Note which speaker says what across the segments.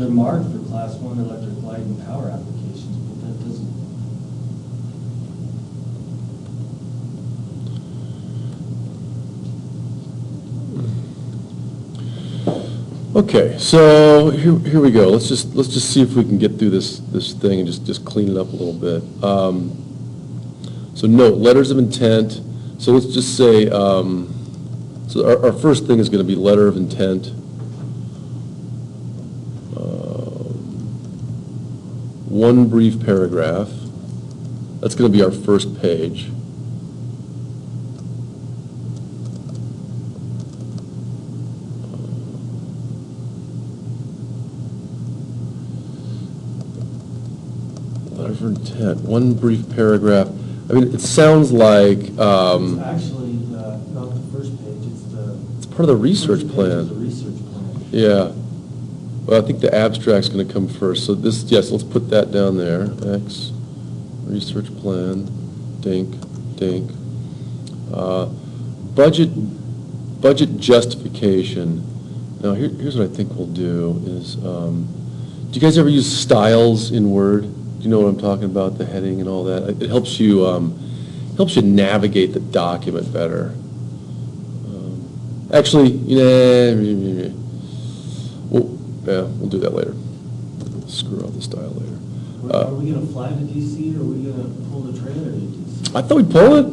Speaker 1: They're marked for class 1 electric light and power applications, but that doesn't.
Speaker 2: Okay, so here we go. Let's just see if we can get through this thing and just clean it up a little bit. So note, letters of intent. So let's just say, so our first thing is going to be letter of intent. One brief paragraph. That's going to be our first page. Letter of intent, one brief paragraph. I mean, it sounds like,
Speaker 1: It's actually not the first page,
Speaker 2: it's part of the research
Speaker 1: first page
Speaker 2: plan.
Speaker 1: is the research plan.
Speaker 2: Yeah. Well, I think the abstract's going to come first. So this, yes, let's put that down there. X, research plan, dink, dink. Budget justification. Now, here's what I think we'll do is, do you guys ever use styles in Word? Do you know what I'm talking about, the heading and all that? It helps you navigate the document better. Actually, we'll do that later. Screw out the style later.
Speaker 1: Are we going to fly to DC, or are we going to pull the trailer to DC?
Speaker 2: I thought we'd pull it.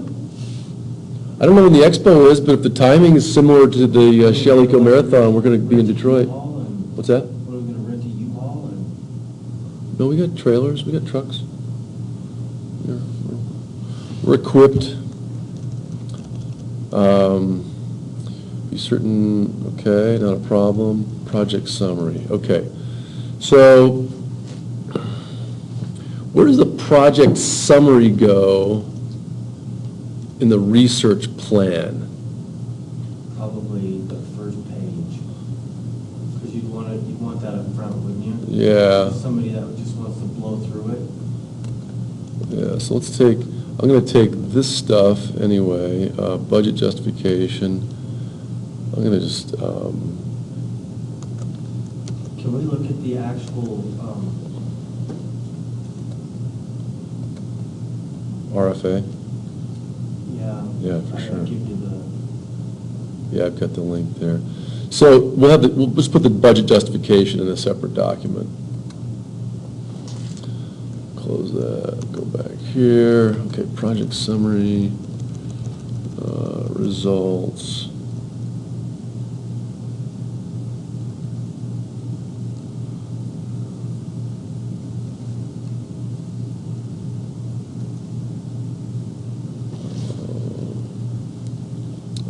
Speaker 2: I don't know when the expo is, but if the timing is similar to the Shell Eco Marathon, we're going to be in Detroit. What's that?
Speaker 1: What, are we going to rent a U-Haul?
Speaker 2: No, we got trailers, we got trucks. We're equipped. Be certain, okay, not a problem. Project summary, okay. So, where does the project summary go in the research plan?
Speaker 1: Probably the first page, because you'd want that up front, wouldn't you?
Speaker 2: Yeah.
Speaker 1: Somebody that just wants to blow through it.
Speaker 2: Yeah, so I'm going to take this stuff anyway, budget justification. I'm going to just,
Speaker 1: Can we look at the actual,
Speaker 2: RFA?
Speaker 1: yeah.
Speaker 2: Yeah, for sure.
Speaker 1: I'll give you the.
Speaker 2: Yeah, I've got the link there. So we'll just put the budget justification in a separate document. Close that, go back here. Okay, project summary, results.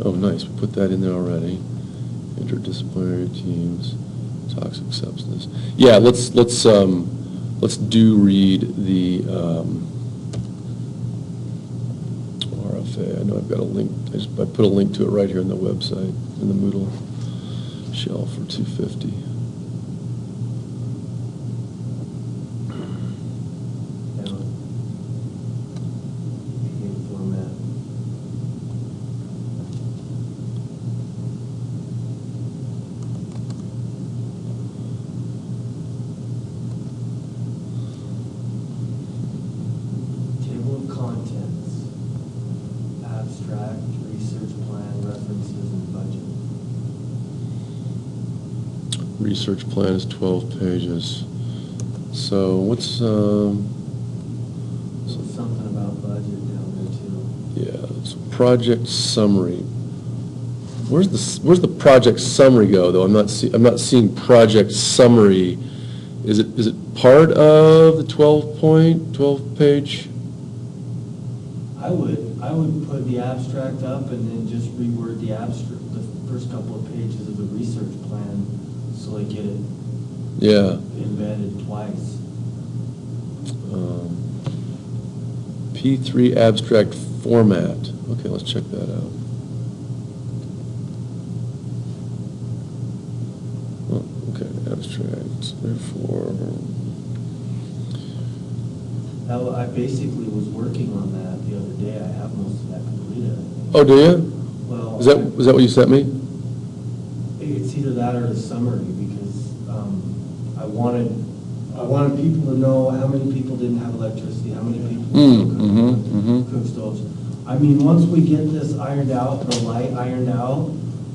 Speaker 2: Oh, nice, we put that in there already. Interdisciplinary teams, toxic substance. Yeah, let's do read the RFA. I know I've got a link. I put a link to it right here on the website in the Moodle shell for 250.
Speaker 1: Format. Table of contents, abstract, research plan, references, and budget.
Speaker 2: Research plan is 12 pages. So what's
Speaker 1: Something about budget down there too.
Speaker 2: yeah, so project summary. Where's the project summary go though? I'm not seeing project summary. Is it part of the 12 page?
Speaker 1: I would put the abstract up and then just reword the abstract, the first couple of pages of the research plan, so they get it
Speaker 2: Yeah.
Speaker 1: embedded twice.
Speaker 2: P3 abstract format. Okay, let's check that out. Oh, okay, abstract, therefore.
Speaker 1: I basically was working on that the other day. I have most of that completed, I think.
Speaker 2: Oh, do you?
Speaker 1: Well,
Speaker 2: Is that what you sent me?
Speaker 1: it's either that or the summary, because I wanted people to know how many people didn't have electricity, how many people cook stoves. I mean, once we get this ironed out, the light ironed out,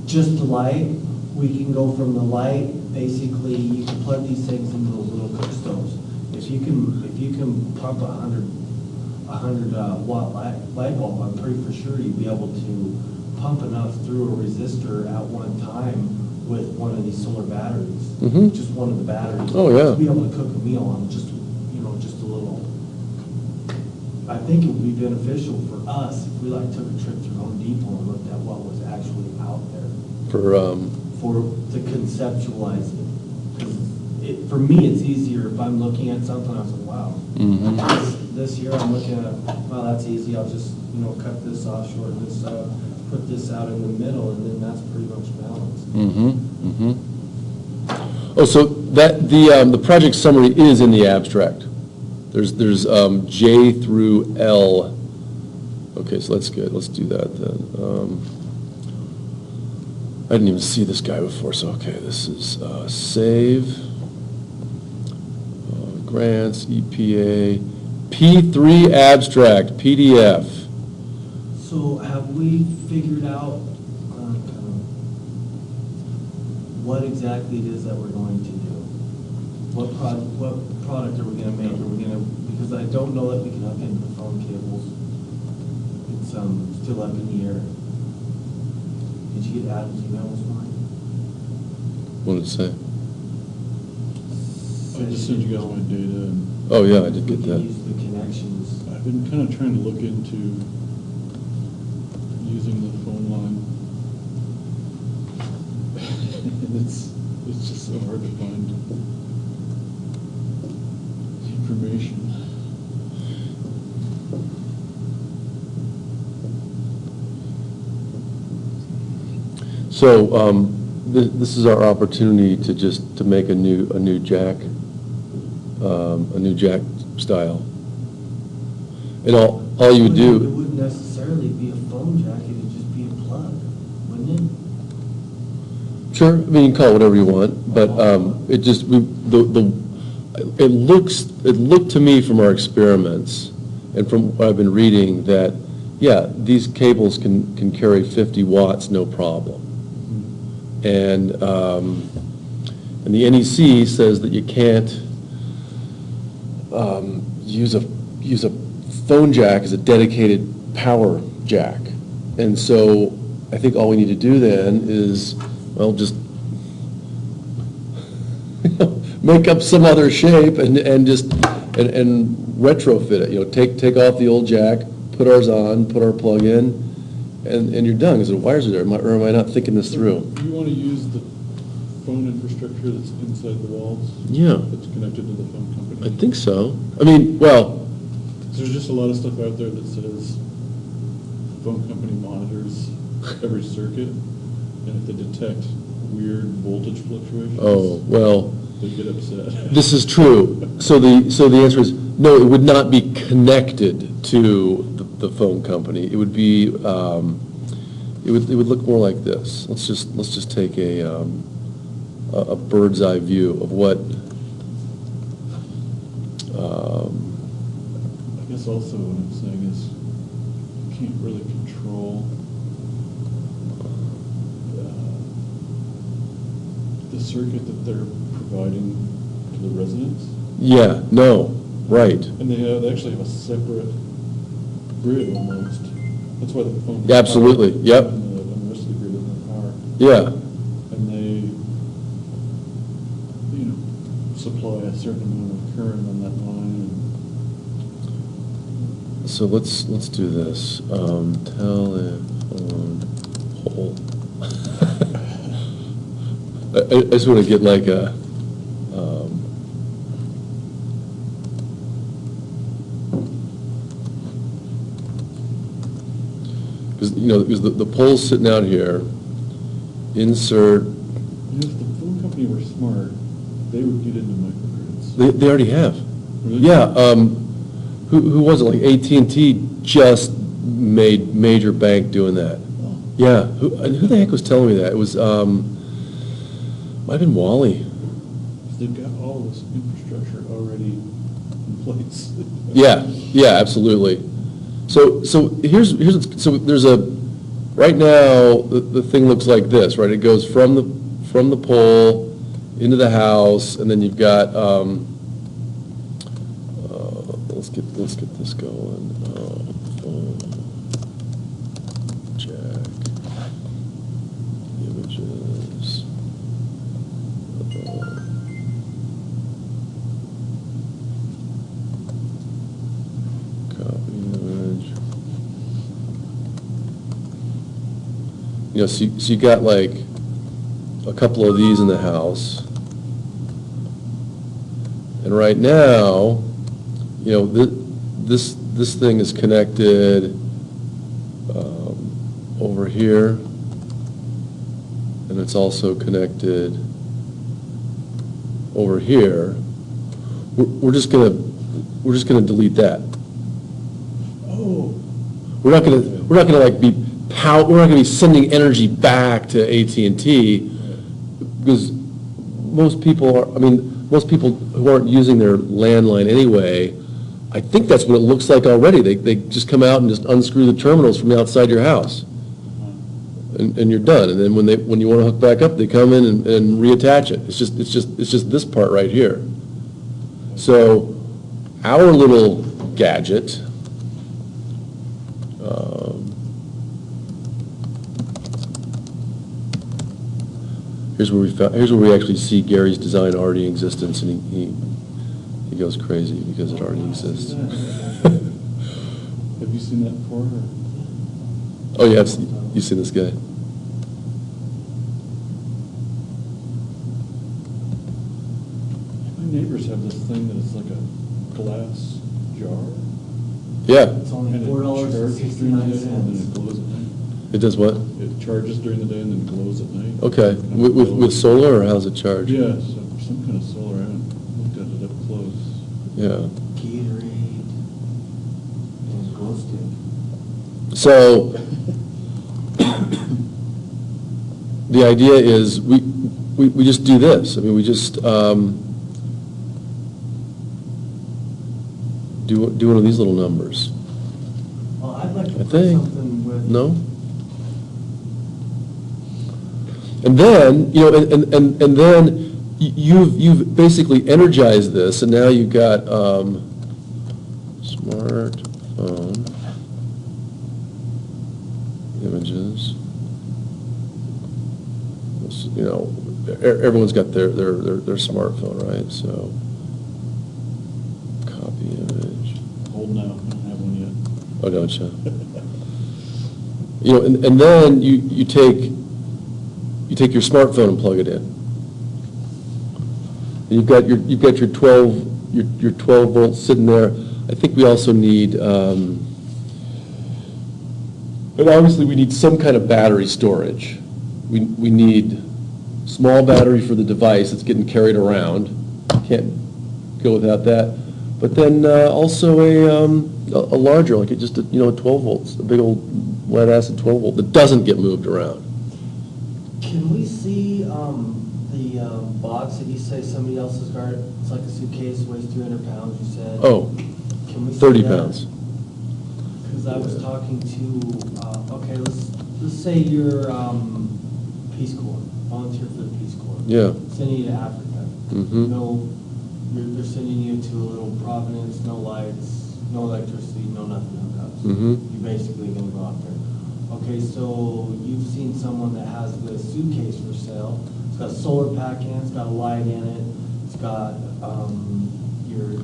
Speaker 1: just the light, we can go from the light, basically, you can plug these things into those little cook stoves. If you can pump a 100 watt light bulb, I'm pretty for sure you'd be able to pump enough through a resistor at one time with one of these solar batteries, just one of the batteries.
Speaker 2: Oh, yeah.
Speaker 1: To be able to cook a meal on just a little. I think it would be beneficial for us if we took a trip through Home Depot and looked at what was actually out there to conceptualize it. 'Cause for me, it's easier if I'm looking at something, I was like, wow. This year I'm looking at, wow, that's easy, I'll just, cut this off, shorten this out, put this out in the middle, and then that's pretty much balanced.
Speaker 2: Oh, so that, the project summary is in the abstract. There's J through L. Okay, so that's good, let's do that then. I didn't even see this guy before, so okay, this is save, grants, EPA, P3 abstract, PDF.
Speaker 1: So have we figured out what exactly it is that we're going to do? What product are we going to make? Because I don't know that we can hook into the phone cables. It's still up in the air. Did you get Adam's email this morning?
Speaker 2: What did it say?
Speaker 3: I just sent you guys my data, and
Speaker 2: Oh, yeah, I did get
Speaker 1: We
Speaker 2: that.
Speaker 1: can use the connections.
Speaker 3: I've been kind of trying to look into using the phone line. And it's just so hard to find information.
Speaker 2: So, this is our opportunity to make a new jack, a new jack style. And all you would
Speaker 1: It
Speaker 2: do,
Speaker 1: wouldn't necessarily be a phone jack, it would just be a plug, wouldn't it?
Speaker 2: sure, I mean, you can call it whatever you want, but it just, it looked to me from our experiments and from what I've been reading that, yeah, these cables can carry 50 watts, no problem. And the NEC says that you can't use a phone jack as a dedicated power jack. And so I think all we need to do then is, well, just make up some other shape and just retrofit it. Take off the old jack, put ours on, put our plug in, and you're done. Because the wires are there. Or am I not thinking this through?
Speaker 3: Do you want to use the phone infrastructure that's inside the walls?
Speaker 2: Yeah.
Speaker 3: That's connected to the phone company?
Speaker 2: I think so. I mean, well,
Speaker 3: There's just a lot of stuff out there that says phone company monitors every circuit, and if they detect weird voltage fluctuations,
Speaker 2: oh, well,
Speaker 3: they get upset.
Speaker 2: this is true. So the answer is, no, it would not be connected to the phone company. It would be, it would look more like this. Let's just take a bird's eye view of what,
Speaker 3: I guess also what I'm saying is you can't really control the circuit that they're providing to the residents.
Speaker 2: yeah, no, right.
Speaker 3: And they actually have a separate grid almost. That's why the phone.
Speaker 2: Absolutely, yep.
Speaker 3: And the rest of the grid isn't power.
Speaker 2: Yeah,
Speaker 3: And they, supply a certain amount of current on that line.
Speaker 2: so let's do this. Telephone pole. I just want to get like a, because the pole's sitting out here, insert,
Speaker 3: If the phone company were smart, they would get into microgrids.
Speaker 2: they already have.
Speaker 3: Really?
Speaker 2: Yeah, who was it, like AT&T just made major bank doing that.
Speaker 3: Oh.
Speaker 2: Yeah, who the heck was telling me that? It was, might have been Wally.
Speaker 3: They've got all this infrastructure already in place.
Speaker 2: Yeah, absolutely. So so there's right now, the thing looks like this, right? It goes from the pole into the house, and then you've got, let's get this going. Phone, Jack, images. Copy image. You know, so you got like a couple of these in the house. And right now, you know, this thing is connected over here, and it's also connected over here. We're just gonna delete that.
Speaker 3: Oh.
Speaker 2: We're not gonna like be we're not gonna be sending energy back to AT&T, because most people who aren't using their landline anyway, I think that's what it looks like already. They just come out and just unscrew the terminals from outside your house, and you're done. And then when you want to hook back up, they come in and reattach it. It's just this part right here. So our little gadget. Here's where we actually see Gary's design already in existence, and he goes crazy because it already exists.
Speaker 3: Have you seen that before? Or?
Speaker 2: Oh yeah, you've seen this guy.
Speaker 3: My neighbors have this thing that is like a glass jar.
Speaker 2: Yeah,
Speaker 1: It's only
Speaker 3: And it charges during the day and then it glows at night.
Speaker 2: it does what?
Speaker 3: It charges during the day and then glows at night.
Speaker 2: Okay, with solar, or how's it charge?
Speaker 3: Yeah, so some kind of solar. I haven't looked at it up close.
Speaker 2: Yeah.
Speaker 1: Gatorade and glow stick.
Speaker 2: So the idea is we just do this. I mean, we just do one of these little numbers.
Speaker 1: Well, I'd like to
Speaker 2: I
Speaker 1: put
Speaker 2: think.
Speaker 1: something with.
Speaker 2: No? And then, you know, and then you've basically energized this, and now you've got smartphone images. You know, everyone's got their smartphone, right? So copy image.
Speaker 3: Old now, I don't have one yet.
Speaker 2: Oh, don't you? You know, and then you take your smartphone and plug it in. And you've got your 12 volts sitting there. I think we also need, and obviously we need some kind of battery storage. We need small battery for the device that's getting carried around. Can't go without that. But then also a larger, like just a 12 volts, a big old lead acid 12 volt that doesn't get moved around.
Speaker 1: Can we see the box that you say somebody else has got? It's like a suitcase, weighs 300 pounds, you said.
Speaker 2: Oh,
Speaker 1: Can we see
Speaker 2: 30
Speaker 1: that?
Speaker 2: pounds.
Speaker 1: Because I was talking to, okay, let's say you're Peace Corps, volunteer for the Peace Corps.
Speaker 2: Yeah.
Speaker 1: Sending you to Africa.
Speaker 2: Mhm.
Speaker 1: They're sending you to a little Providence, no lights, no electricity, no nothing hookups.
Speaker 2: Mhm.
Speaker 1: You're basically gonna go out there. Okay, so you've seen someone that has this suitcase for sale. It's got a solar pack in it, it's got a light in it, it's got your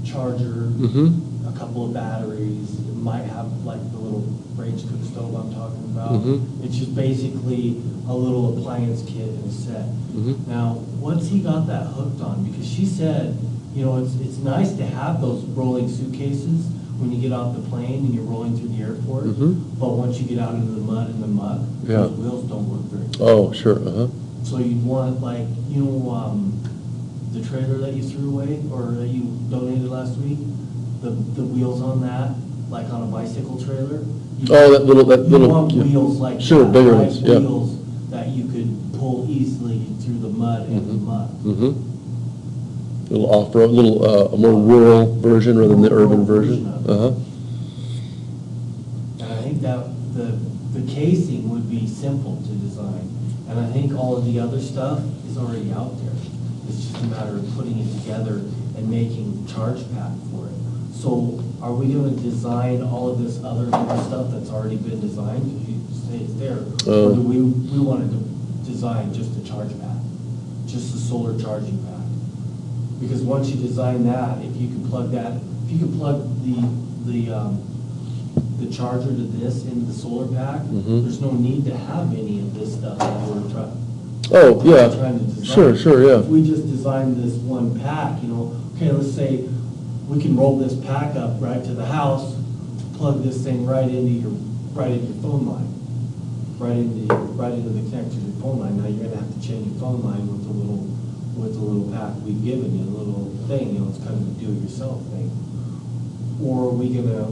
Speaker 1: charger,
Speaker 2: Mhm.
Speaker 1: a couple of batteries. It might have like the little range cook stove I'm talking about.
Speaker 2: Mhm.
Speaker 1: It's just basically a little appliance kit in a set.
Speaker 2: Mhm.
Speaker 1: Now, what's he got that hooked on? Because she said, it's nice to have those rolling suitcases when you get off the plane and you're rolling through the airport.
Speaker 2: Mhm.
Speaker 1: But once you get out into the mud and the muck,
Speaker 2: Yeah.
Speaker 1: those wheels don't work very good.
Speaker 2: Oh, sure, uh-huh.
Speaker 1: So you'd want the trailer that you threw away or that you donated last week, the wheels on that, like on a bicycle trailer.
Speaker 2: Oh, that little.
Speaker 1: You want
Speaker 2: yeah.
Speaker 1: wheels like
Speaker 2: Sure, bigger ones, yeah.
Speaker 1: Wheels that you could pull easily through the mud and the muck.
Speaker 2: Mm-hmm. little off-road, a little, a more rural version rather than the urban version? Uh-huh.
Speaker 1: And I think that the casing would be simple to design. And I think all of the other stuff is already out there. It's just a matter of putting it together and making charge pad for it. So are we gonna design all of this other little stuff that's already been designed? If you say it's there. Or do we wanted to design just a charge pad? Just a solar charging pad? Because once you design that, if you can plug that, if you can plug the charger to this into the solar pack, there's no need to have any of this stuff that we're trying.
Speaker 2: Oh, yeah.
Speaker 1: Trying to design.
Speaker 2: Sure, yeah.
Speaker 1: If we just designed this one pack, okay, let's say we can roll this pack up right to the house, plug this thing right into your phone line, right into the connector to your phone line. Now you're gonna have to change your phone line with the little pack we've given you, a little thing, it's kind of a do-it-yourself thing. Or are we gonna,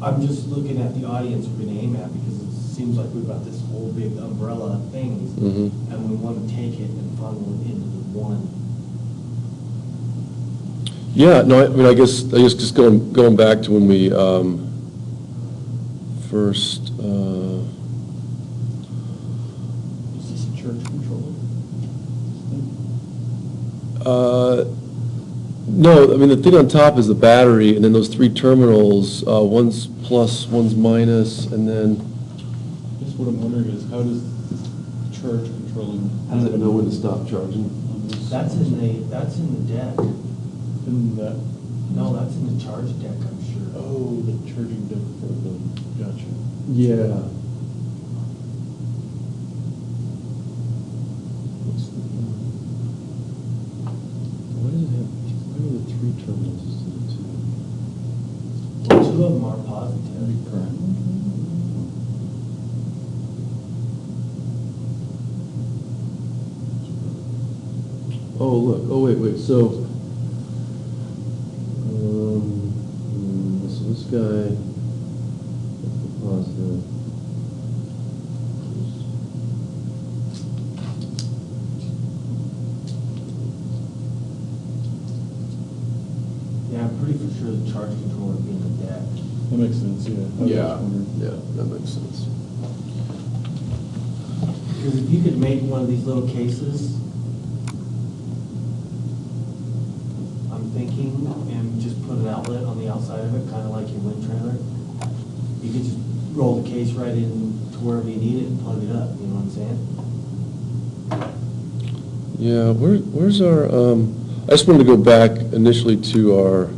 Speaker 1: I'm just looking at the audience we're gonna aim at, because it seems like we've got this whole big umbrella of things, and we wanna take it and funnel it into the one.
Speaker 2: Yeah, no, I mean, I guess just going back to when we first,
Speaker 3: Is this a church controller?
Speaker 2: no, I mean, the thing on top is the battery, and then those three terminals, one's plus, one's minus, and then,
Speaker 3: Just what I'm wondering is, how does charge controlling?
Speaker 2: how does it know when to stop charging?
Speaker 3: on this?
Speaker 1: That's in the deck.
Speaker 3: In that,
Speaker 1: No, that's in the charge deck, I'm sure.
Speaker 3: oh, the charging deck for the, gotcha.
Speaker 2: Yeah. Why does it have, why are the three terminals instead of two?
Speaker 1: Well, two of them are positive.
Speaker 2: Oh, look, wait, so, so this guy, that's the positive.
Speaker 1: Yeah, I'm pretty for sure the charge controller would be in the deck.
Speaker 3: That makes sense, yeah. I was just wondering.
Speaker 2: Yeah, that makes sense.
Speaker 1: Because if you could make one of these little cases, I'm thinking, and just put an outlet on the outside of it, kind of like your wind trailer, you could just roll the case right in to wherever you need it and plug it up, you know what I'm saying?
Speaker 2: Yeah, where's our, I just wanted to go back initially to our,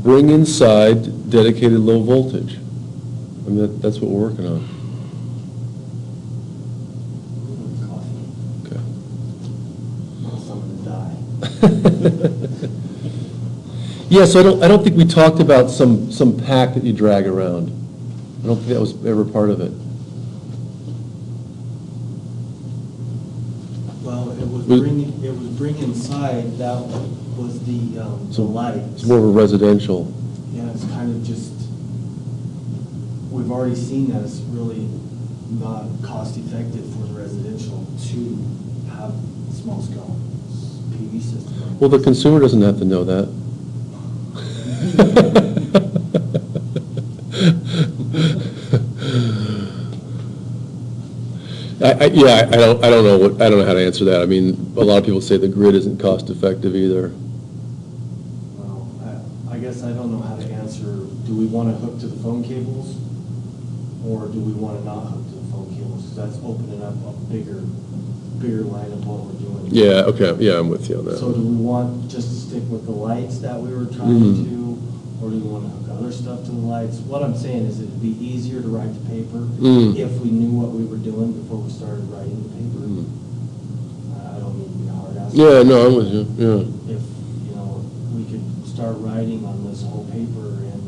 Speaker 2: bring inside dedicated low voltage. I mean, that's what we're working on.
Speaker 1: Coffee,
Speaker 2: Okay.
Speaker 1: not someone to die.
Speaker 2: Yeah, so I don't think we talked about some pack that you drag around. I don't think that was ever part of it.
Speaker 1: Well, it was
Speaker 2: Was-
Speaker 1: bring inside, that was the
Speaker 2: So
Speaker 1: lights.
Speaker 2: It's more of a residential.
Speaker 1: Yeah, it's kind of just, we've already seen that it's really not cost effective for the residential to have small scale PV system.
Speaker 2: Well, the consumer doesn't have to know that. Yeah, I don't know how to answer that. I mean, a lot of people say the grid isn't cost effective either.
Speaker 1: Well, I guess I don't know how to answer, do we want to hook to the phone cables? Or do we want to not hook to the phone cables? Because that's opening up a bigger line of what we're doing.
Speaker 2: Yeah, okay, yeah, I'm with you on that.
Speaker 1: So do we want just to stick with the lights that we were trying to, or do we want to hook other stuff to the lights? What I'm saying is it'd be easier to write the paper if we knew what we were doing before we started writing the paper. I don't mean to be hard ass.
Speaker 2: Yeah, no, I'm with you, yeah.
Speaker 1: If, we could start writing on this whole paper and,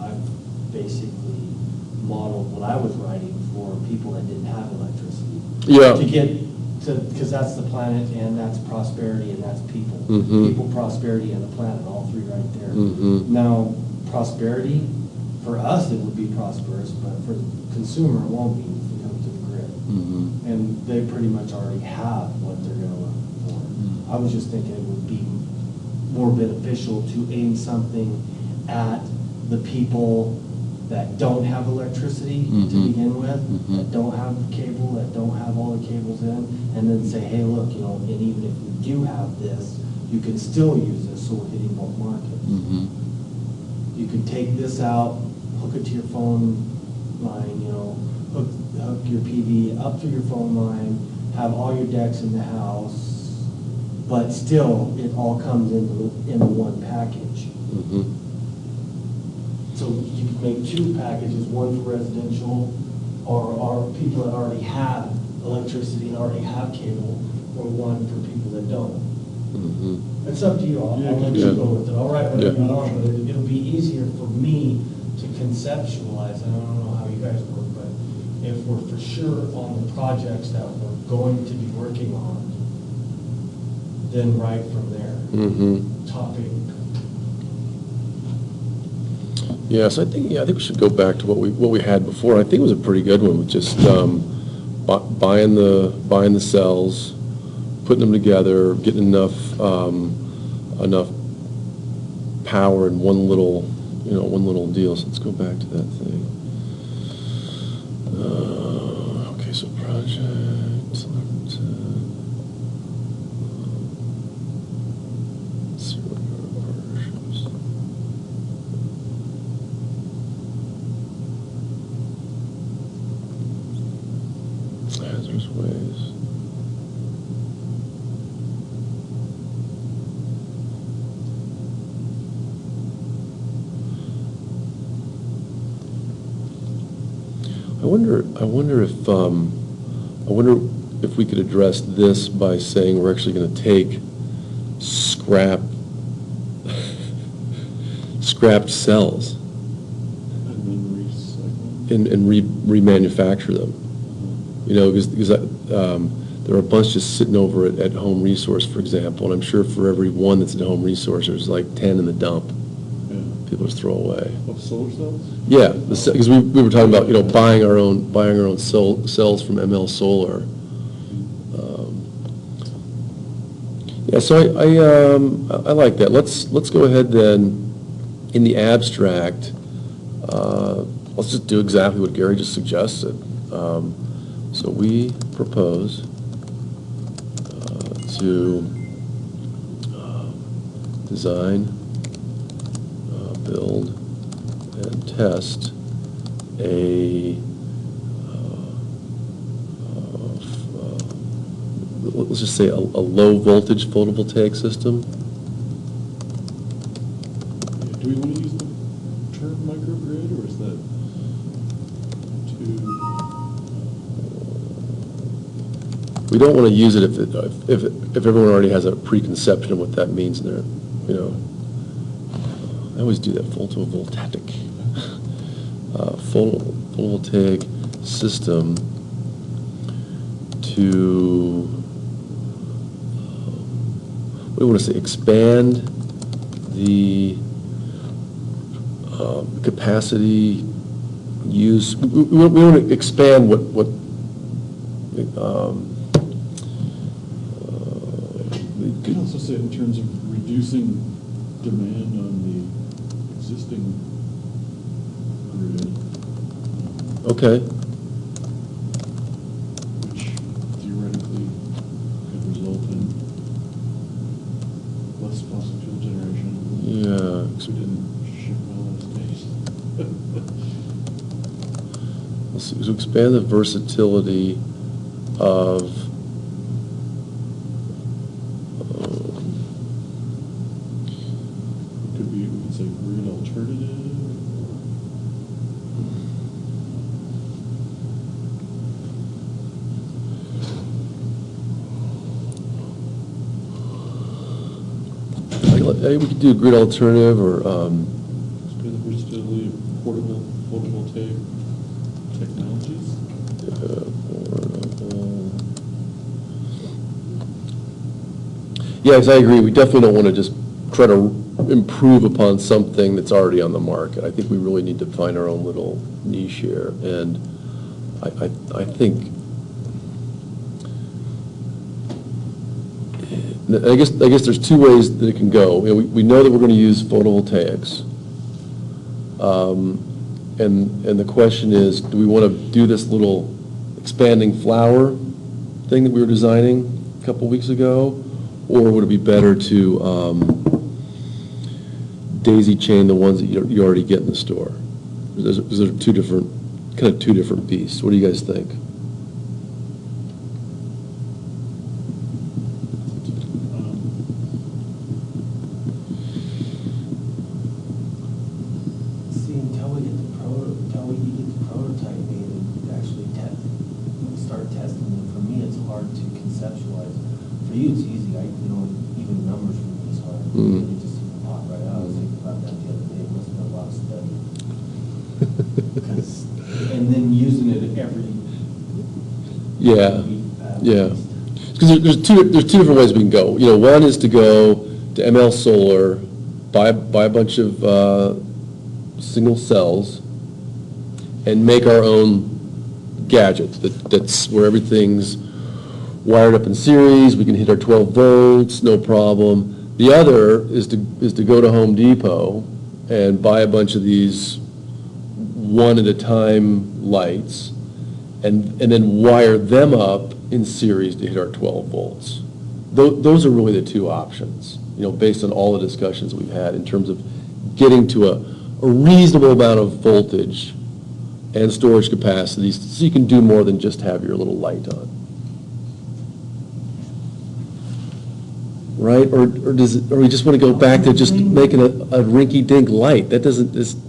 Speaker 1: I've basically modeled what I was writing for people that didn't have electricity.
Speaker 2: Yeah.
Speaker 1: To get to, because that's the planet and that's prosperity and that's people.
Speaker 2: Mhm.
Speaker 1: People, prosperity, and the planet, all three right there.
Speaker 2: Mhm.
Speaker 1: Now, prosperity. For us, it would be prosperous, but for the consumer, it won't be if it comes to the grid.
Speaker 2: Mhm.
Speaker 1: And they pretty much already have what they're gonna look for. I was just thinking it would be more beneficial to aim something at the people that don't have electricity to
Speaker 2: Mhm.
Speaker 1: begin with,
Speaker 2: Mhm.
Speaker 1: that don't have cable, that don't have all the cables in, and then say, hey, look, and even if we do have this, you can still use this, so we're hitting both markets.
Speaker 2: Mhm.
Speaker 1: You can take this out, hook it to your phone line, hook your PV up to your phone line, have all your decks in the house, but still, it all comes in one package.
Speaker 2: Mhm.
Speaker 1: So you could make two packages, one for residential, or people that already have electricity and already have cable, or one for people that don't.
Speaker 2: Mhm.
Speaker 1: It's up to you, I'll
Speaker 3: Yeah,
Speaker 1: let
Speaker 2: yeah.
Speaker 1: you go with it, I'll write whatever
Speaker 2: Yeah.
Speaker 1: you want, but it'll be easier for me to conceptualize, and I don't know how you guys work, but if we're for sure on the projects that we're going to be working on, then right from there,
Speaker 2: Mhm.
Speaker 1: topic.
Speaker 2: Yes, I think we should go back to what we had before. I think it was a pretty good one with just buying the cells, putting them together, getting enough power in one little deal. So let's go back to that thing. Okay, so project. Let's see what our partnerships. Hazardous ways. I wonder if we could address this by saying we're actually going to take scrapped cells
Speaker 3: And then recycle.
Speaker 2: and remanufacture them. Because there are a bunch just sitting over at Home Resource, for example, and I'm sure for every one that's at Home Resource, there's like 10 in the dump.
Speaker 3: Yeah.
Speaker 2: People just throw away.
Speaker 3: Of solar cells?
Speaker 2: Yeah, because we were talking about, buying our own cells from ML Solar. Yeah, so I like that. Let's go ahead then, in the abstract, let's just do exactly what Gary just suggested. So we propose to design, build, and test let's just say a low voltage photovoltaic system.
Speaker 3: Yeah, do we want to use the term microgrid, or is that too?
Speaker 2: We don't want to use it if everyone already has a preconception of what that means. There, I always do that. Photovoltaic system to what do you want to say? Expand the capacity use. We want to expand what
Speaker 3: You can also say it in terms of reducing demand on the existing grid,
Speaker 2: Okay.
Speaker 3: which theoretically could result in less fossil fuel generation.
Speaker 2: Yeah.
Speaker 3: If we didn't ship all those days.
Speaker 2: Let's see, to expand the versatility of
Speaker 3: Could be, we could say grid alternative.
Speaker 2: we could do grid alternative or
Speaker 3: Expand the versatility of portable photovoltaic technologies.
Speaker 2: Yes, I agree. We definitely don't want to just try to improve upon something that's already on the market. I think we really need to find our own little niche here, and I think, I guess there's two ways that it can go. You know, we know that we're going to use photovoltaics, and the question is, do we want to do this little expanding flower thing that we were designing a couple weeks ago, or would it be better to daisy chain the ones that you already get in the store? Those are two different beasts. What do you guys think?
Speaker 1: See, until we get the prototype made and actually start testing it, for me, it's hard to conceptualize. For you, it's easy, even numbers for me is hard.
Speaker 2: Mm.
Speaker 1: You just pop right out. I was thinking about that the other day, it must have been a lot of study. And then using it every
Speaker 2: Yeah,
Speaker 1: week.
Speaker 2: yeah. Because there's two different ways we can go. You know, one is to go to ML Solar, buy a bunch of single cells, and make our own gadgets. That's where everything's wired up in series. We can hit our 12 volts, no problem. The other is to go to Home Depot and buy a bunch of these one-at-a-time lights, and then wire them up in series to hit our 12 volts. Those are really the two options, based on all the discussions we've had in terms of getting to a reasonable amount of voltage and storage capacity so you can do more than just have your little light on. Right? Or we just want to go back to just making a rinky-dink light? That doesn't,
Speaker 3: Yeah, it's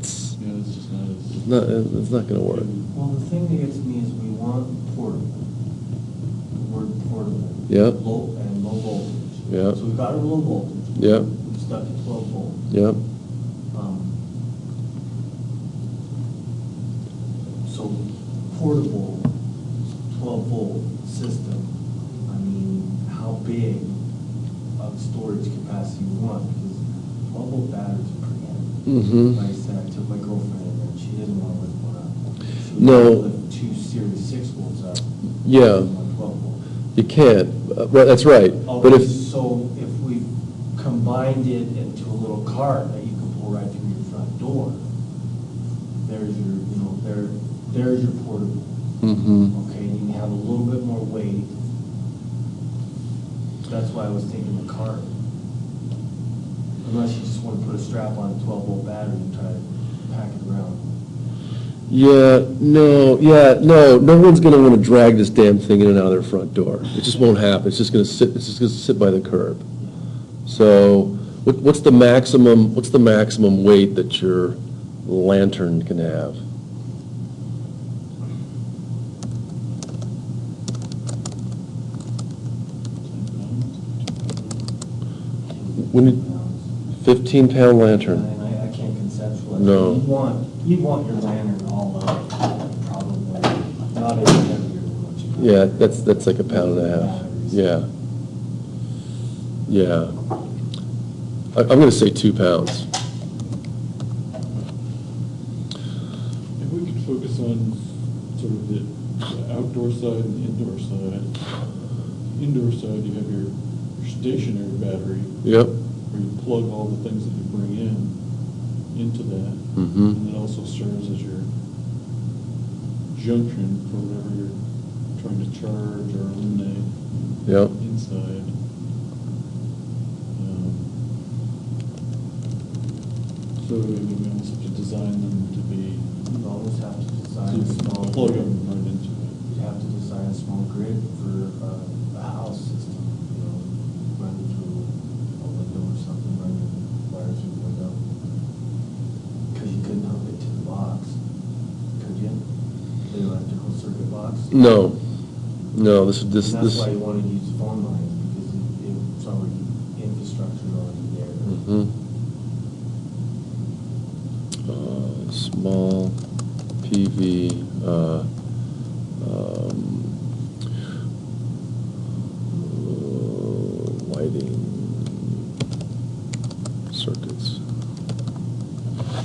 Speaker 3: just not as.
Speaker 2: it's not going to work.
Speaker 1: Well, the thing that gets me is we want portable. The word portable.
Speaker 2: Yep.
Speaker 1: Low voltage.
Speaker 2: Yep.
Speaker 1: So we've got a low voltage.
Speaker 2: Yep.
Speaker 1: We've stuck at 12 volts.
Speaker 2: Yep.
Speaker 1: So portable 12 volt system, I mean, how big of storage capacity we want, because 12 volt batteries are pretty heavy.
Speaker 2: Mm-hmm.
Speaker 1: Like I said, I took my girlfriend in there, and she didn't want to lift one up. She would
Speaker 2: No.
Speaker 1: lift two series 6 volts up.
Speaker 2: Yeah.
Speaker 1: and one 12 volt.
Speaker 2: You can't. Well, that's right. But
Speaker 1: Okay,
Speaker 2: if,
Speaker 1: so if we combined it into a little cart that you can pull right through your front door, there's your, there's your portable.
Speaker 2: Mhm.
Speaker 1: Okay, and you can have a little bit more weight. That's why I was thinking the cart. Unless you just want to put a strap on a 12 volt battery and try to pack it around.
Speaker 2: no one's going to want to drag this damn thing in and out of their front door. It just won't happen. It's just going to sit by the curb. So what's the maximum weight that your lantern can have? When you, 15-pound lantern.
Speaker 1: And I can't conceptualize.
Speaker 2: No.
Speaker 1: You'd want your lantern all up, probably, not any heavier than what you got.
Speaker 2: Yeah, that's like a pound and a half. Yeah. Yeah. I'm going to say 2 pounds.
Speaker 3: If we could focus on sort of the outdoor side and the indoor side. Indoor side, you have your stationary battery,
Speaker 2: Yep.
Speaker 3: where you plug all the things that you bring into that.
Speaker 2: Mm-hmm.
Speaker 3: And it also serves as your junction for whatever you're trying to charge or illuminate
Speaker 2: Yep.
Speaker 3: inside. So we almost have to design them to be,
Speaker 1: You'd almost have to design a
Speaker 3: to
Speaker 1: small
Speaker 3: plug
Speaker 1: grid.
Speaker 3: them right into it.
Speaker 1: You'd have to design a small grid for a house system, run it through a window or something, run your wires through the window. Because you couldn't hook it to the box, could you? The electrical circuit box?
Speaker 2: No. This.
Speaker 1: And that's why you want to use phone lines, because it's already, infrastructure already there.
Speaker 2: Mhm. Small PV, lighting.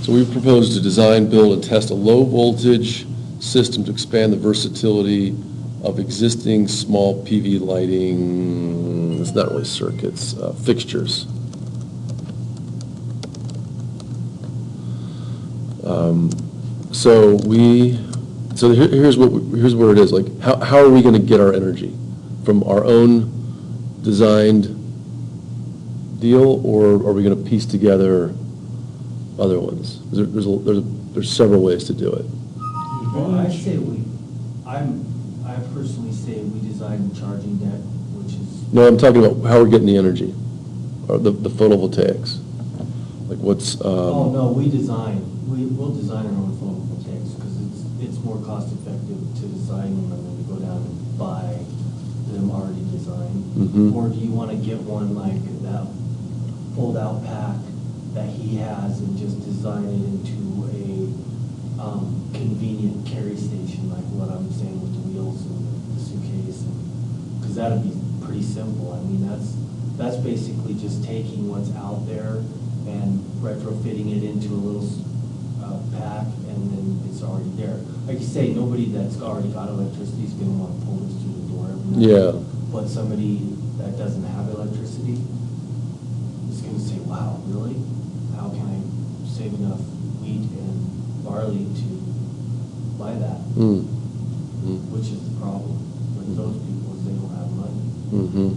Speaker 2: So we propose to design, build, and test a low-voltage system to expand the versatility of existing small PV lighting, it's not really circuits, fixtures. So here's where it is, like, how are we gonna get our energy? From our own designed deal, or are we gonna piece together other ones? There's several ways to do it.
Speaker 1: Well, I say I personally say we design the charging deck, which is,
Speaker 2: No, I'm talking about how we're getting the energy, or the photovoltaics. Like what's,
Speaker 1: oh, no, we'll design our own photovoltaics, because it's more cost effective to design them than to go down and buy them already designed.
Speaker 2: Mhm.
Speaker 1: Or do you want to get one like that fold-out pack that he has and just design it into a convenient carry station, like what I'm saying with the wheels and the suitcase? Because that'd be pretty simple. I mean, that's basically just taking what's out there and retrofitting it into a little pack, and then it's already there. Like you say, nobody that's already got electricity is gonna want to pull this through the door every night.
Speaker 2: Yeah.
Speaker 1: But somebody that doesn't have electricity is gonna say, wow, really? How can I save enough wheat and barley to buy that?
Speaker 2: mm,
Speaker 1: Which is the problem with those people, is they don't have money.
Speaker 2: mm-hmm.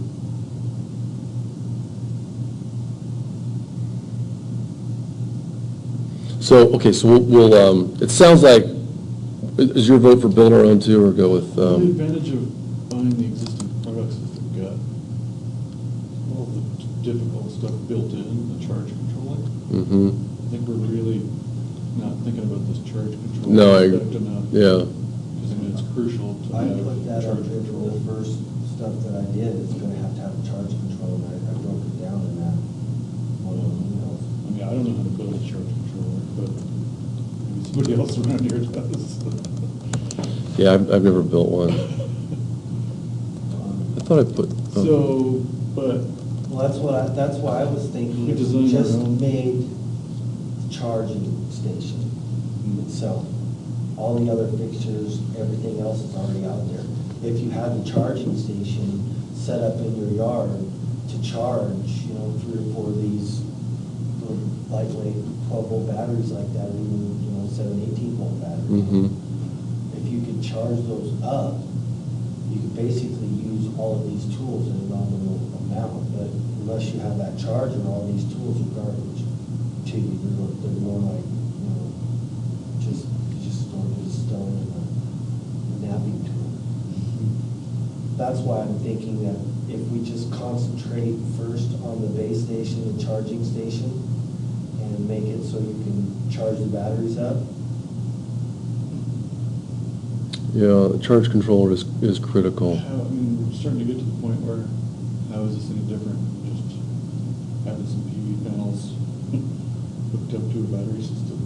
Speaker 2: So, okay, so we'll, it sounds like, is your vote for building our own too, or go with,
Speaker 3: The advantage of buying the existing products is they've got all the difficult stuff built in, the charge controlling.
Speaker 2: mm-hmm,
Speaker 3: I think we're really not thinking about this charge control
Speaker 2: No,
Speaker 3: aspect enough.
Speaker 2: yeah,
Speaker 3: Because I mean, it's crucial to
Speaker 1: I
Speaker 3: have
Speaker 1: put that up
Speaker 3: charge
Speaker 1: there for
Speaker 3: control.
Speaker 1: the first stuff that I did, it's gonna have to have charge control, and I broke it down in that one of the emails.
Speaker 3: I mean, I don't know how to build a charge controller, but maybe somebody else around here does.
Speaker 2: yeah, I've never built one. I thought I put, oh,
Speaker 3: So, but
Speaker 1: Well, that's why I was thinking,
Speaker 3: We
Speaker 1: if
Speaker 3: design
Speaker 1: we
Speaker 3: our
Speaker 1: just
Speaker 3: own.
Speaker 1: made the charging station itself, all the other fixtures, everything else is already out there. If you had the charging station set up in your yard to charge, 3 or 4 of these little lightweight 12-volt batteries like that, or even, 7, 18-volt batteries.
Speaker 2: mm-hmm,
Speaker 1: If you could charge those up, you could basically use all of these tools in a nominal amount, but unless you have that charger, all these tools are garbage to you. They're more like, just storing the stone and a napping tool. That's why I'm thinking that if we just concentrate first on the base station, the charging station, and make it so you can charge the batteries up.
Speaker 2: yeah, the charge controller is critical.
Speaker 3: how, I mean, we're starting to get to the point where how is this any different than just having some PV panels hooked up to a battery system?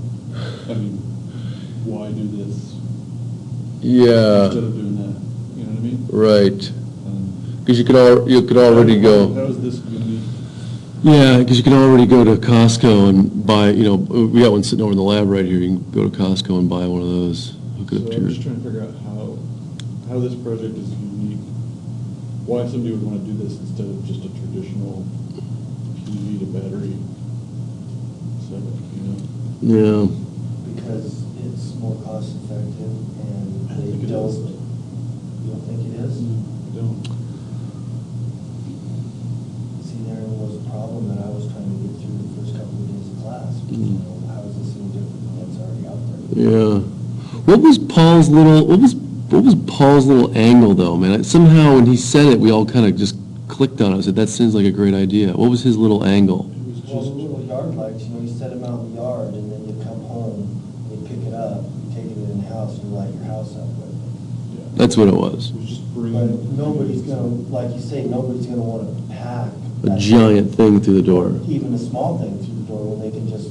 Speaker 3: I mean, why do this
Speaker 2: Yeah,
Speaker 3: instead of doing that? You know what I mean?
Speaker 2: right,
Speaker 3: Um,
Speaker 2: because you could already go.
Speaker 3: How is this going to be?
Speaker 2: Yeah, because you can already go to Costco and buy, we got one sitting over in the lab right here. You can go to Costco and buy one of those, hook
Speaker 3: So
Speaker 2: it up to
Speaker 3: I'm
Speaker 2: your.
Speaker 3: just trying to figure out how this project is unique. Why somebody would want to do this instead of just a traditional PV to battery setup,
Speaker 2: Yeah,
Speaker 1: Because it's more cost effective and
Speaker 3: I think
Speaker 1: they
Speaker 3: it
Speaker 1: don't.
Speaker 3: is.
Speaker 1: You don't think it is?
Speaker 3: I don't.
Speaker 1: See, there was a problem that I was trying to get through the first couple of days of class. How is this any different than what's already out there?
Speaker 2: yeah. What was Paul's little angle though, man? Somehow when he said it, we all kind of just clicked on it. I said, that seems like a great idea. What was his little angle?
Speaker 3: It was
Speaker 1: Well, the
Speaker 3: just,
Speaker 1: little yard lights, you set them out in the yard and then you come home, you pick it up, you take it in the house, you light your house up with it.
Speaker 3: yeah.
Speaker 2: That's what it was.
Speaker 3: It was just
Speaker 1: But
Speaker 3: bringing.
Speaker 1: nobody's gonna, like you say, nobody's gonna wanna pack.
Speaker 2: A
Speaker 1: that-
Speaker 2: giant thing through the door.
Speaker 1: Even a small thing through the door when they can just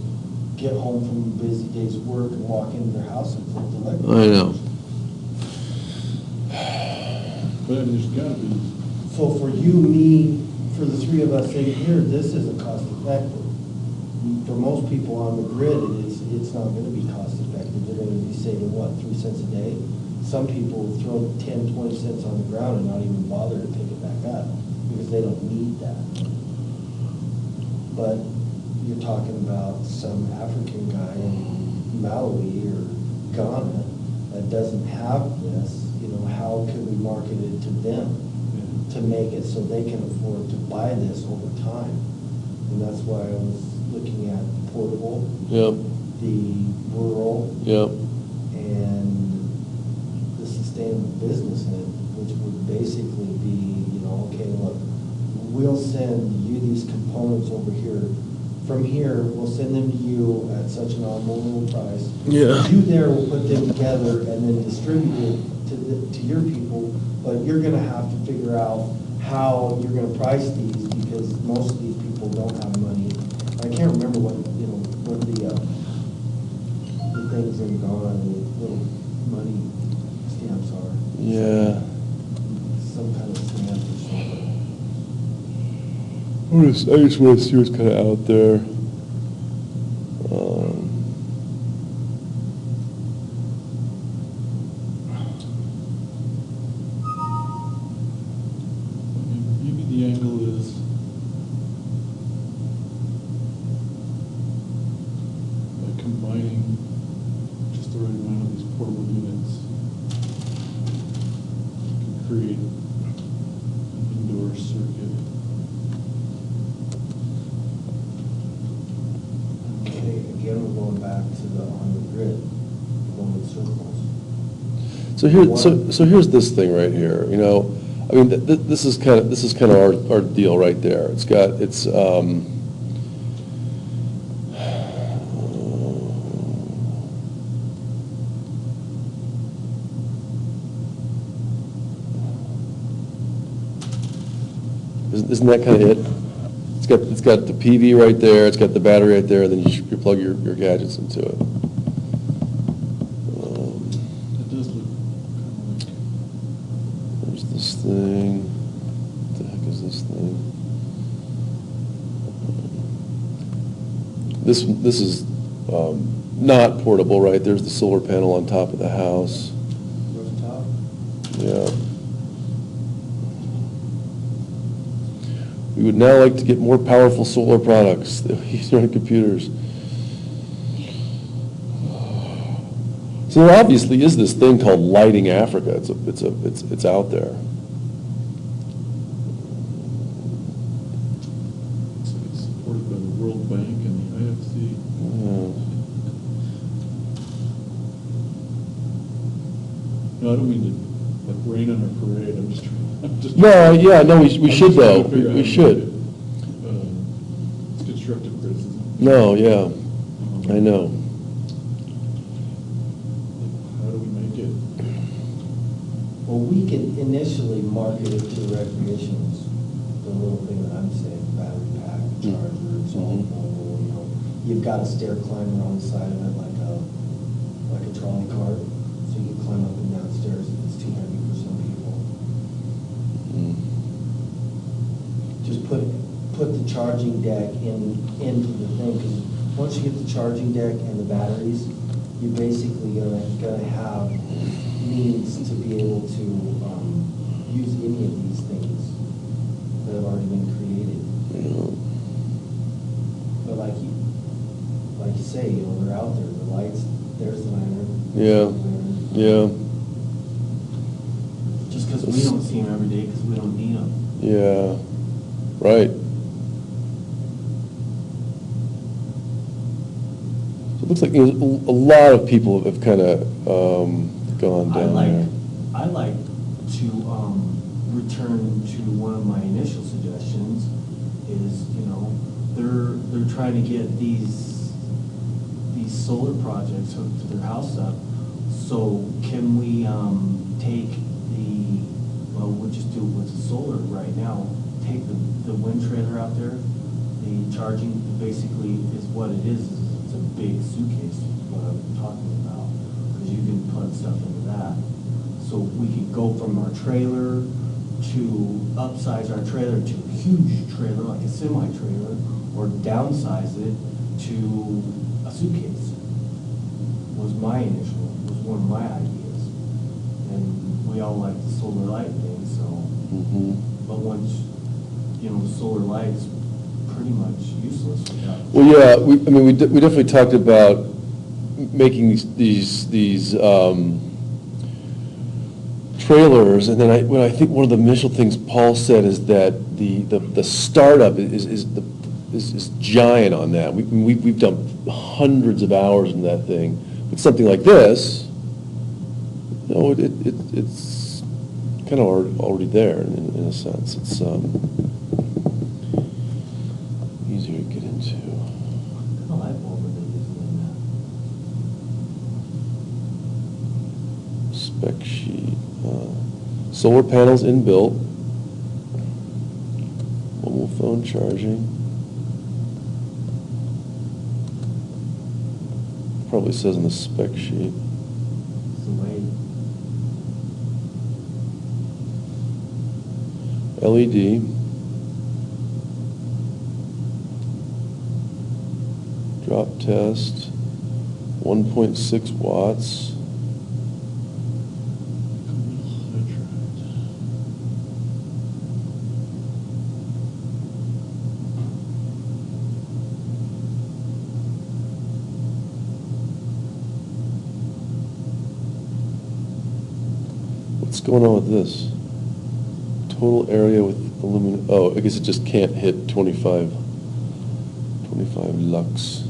Speaker 1: get home from a busy day's work and walk into their house and flip the light.
Speaker 2: I know.
Speaker 3: But I mean, there's got to be,
Speaker 1: So for you, me, for the 3 of us in here, this isn't cost effective. For most people on the grid, it's not gonna be cost effective. They're gonna be saving, what, 3 cents a day? Some people throw 10, 20 cents on the ground and not even bother to pick it back up, because they don't need that. But you're talking about some African guy in Malawi or Ghana that doesn't have this, you know, how can we market it to them to make it so they can afford to buy this over time? And that's why I was looking at portable,
Speaker 2: Yep,
Speaker 1: the rural,
Speaker 2: yep,
Speaker 1: and the sustainable business in it, which would basically be, you know, okay, look, we'll send you these components over here. From here, we'll send them to you at such an nominal price.
Speaker 2: Yeah.
Speaker 1: You there will put them together and then distribute it to your people, but you're gonna have to figure out how you're gonna price these, because most of these people don't have money. I can't remember what, you know, what the things in Ghana, the little money stamps are.
Speaker 2: yeah.
Speaker 1: Some kind of stamp or something.
Speaker 2: I just want to see what's kind of out there.
Speaker 3: I mean, maybe the angle is by combining just the right amount of these portable units, you can create an indoor circuit.
Speaker 1: Okay, again, we're going back to the on the grid, going with circles.
Speaker 2: So here's this thing right here, you know, I mean, this is kind of our deal right there. It's got, isn't that kind of it? It's got the PV right there, it's got the battery right there, then you plug your gadgets into it.
Speaker 3: It does look kind of like,
Speaker 2: There's this thing. What the heck is this thing? This is not portable, right? There's the solar panel on top of the house.
Speaker 1: Rooftop?
Speaker 2: Yeah. We would now like to get more powerful solar products that we use on computers. So there obviously is this thing called Lighting Africa. It's out there.
Speaker 3: it's supported by the World Bank and the IFC. No, I don't mean to like rain on our parade, I'm just.
Speaker 2: No, yeah, no, we
Speaker 3: I'm
Speaker 2: should
Speaker 3: just trying
Speaker 2: though.
Speaker 3: to figure out
Speaker 2: We
Speaker 3: how to
Speaker 2: should.
Speaker 3: make it, it's constructive criticism.
Speaker 2: No, yeah, I know.
Speaker 3: How do we make it?
Speaker 1: Well, we could initially market it to the recreationals, the little thing that I'm saying, battery pack, charger, it's all mobile, you know. You've got a stair climber on the side of it, like a trolley cart, so you can climb up and down stairs if it's too heavy for some people. Just put the charging deck into the thing, because once you get the charging deck and the batteries, you're basically gonna have means to be able to use any of these things that have already been created. But like you say, you know, they're out there, the lights, there's the lantern.
Speaker 2: Yeah, yeah,
Speaker 1: Just because we don't see them every day, because we don't need them.
Speaker 2: yeah, right. So it looks like a lot of people have kind of gone down there.
Speaker 1: I like to return to one of my initial suggestions is, you know, they're trying to get these solar projects hooked to their house up. So can we take we'll just do it with the solar right now, take the wind trailer out there, the charging basically is what it is. It's a big suitcase, is what I'm talking about, because you can plug stuff into that. So we could go from our trailer to upsize our trailer to a huge trailer, like a semi-trailer, or downsize it to a suitcase. was one of my ideas. And we all like the solar light thing, so,
Speaker 2: Mhm.
Speaker 1: but once, the solar light's pretty much useless without.
Speaker 2: Well, yeah, we definitely talked about making these trailers, and then I think one of the initial things Paul said is that the startup is giant on that. We've done hundreds of hours in that thing. With something like this, it's kind of already there in a sense. It's easier to get into.
Speaker 1: What kind of light bulb are they using in that?
Speaker 2: Spec sheet. Solar panels inbuilt. Mobile phone charging. Probably says in the spec sheet.
Speaker 1: It's the way,
Speaker 2: LED. Drop test. 1.6 watts. What's going on with this? Total area with aluminum, oh, I guess it just can't hit 25 lux.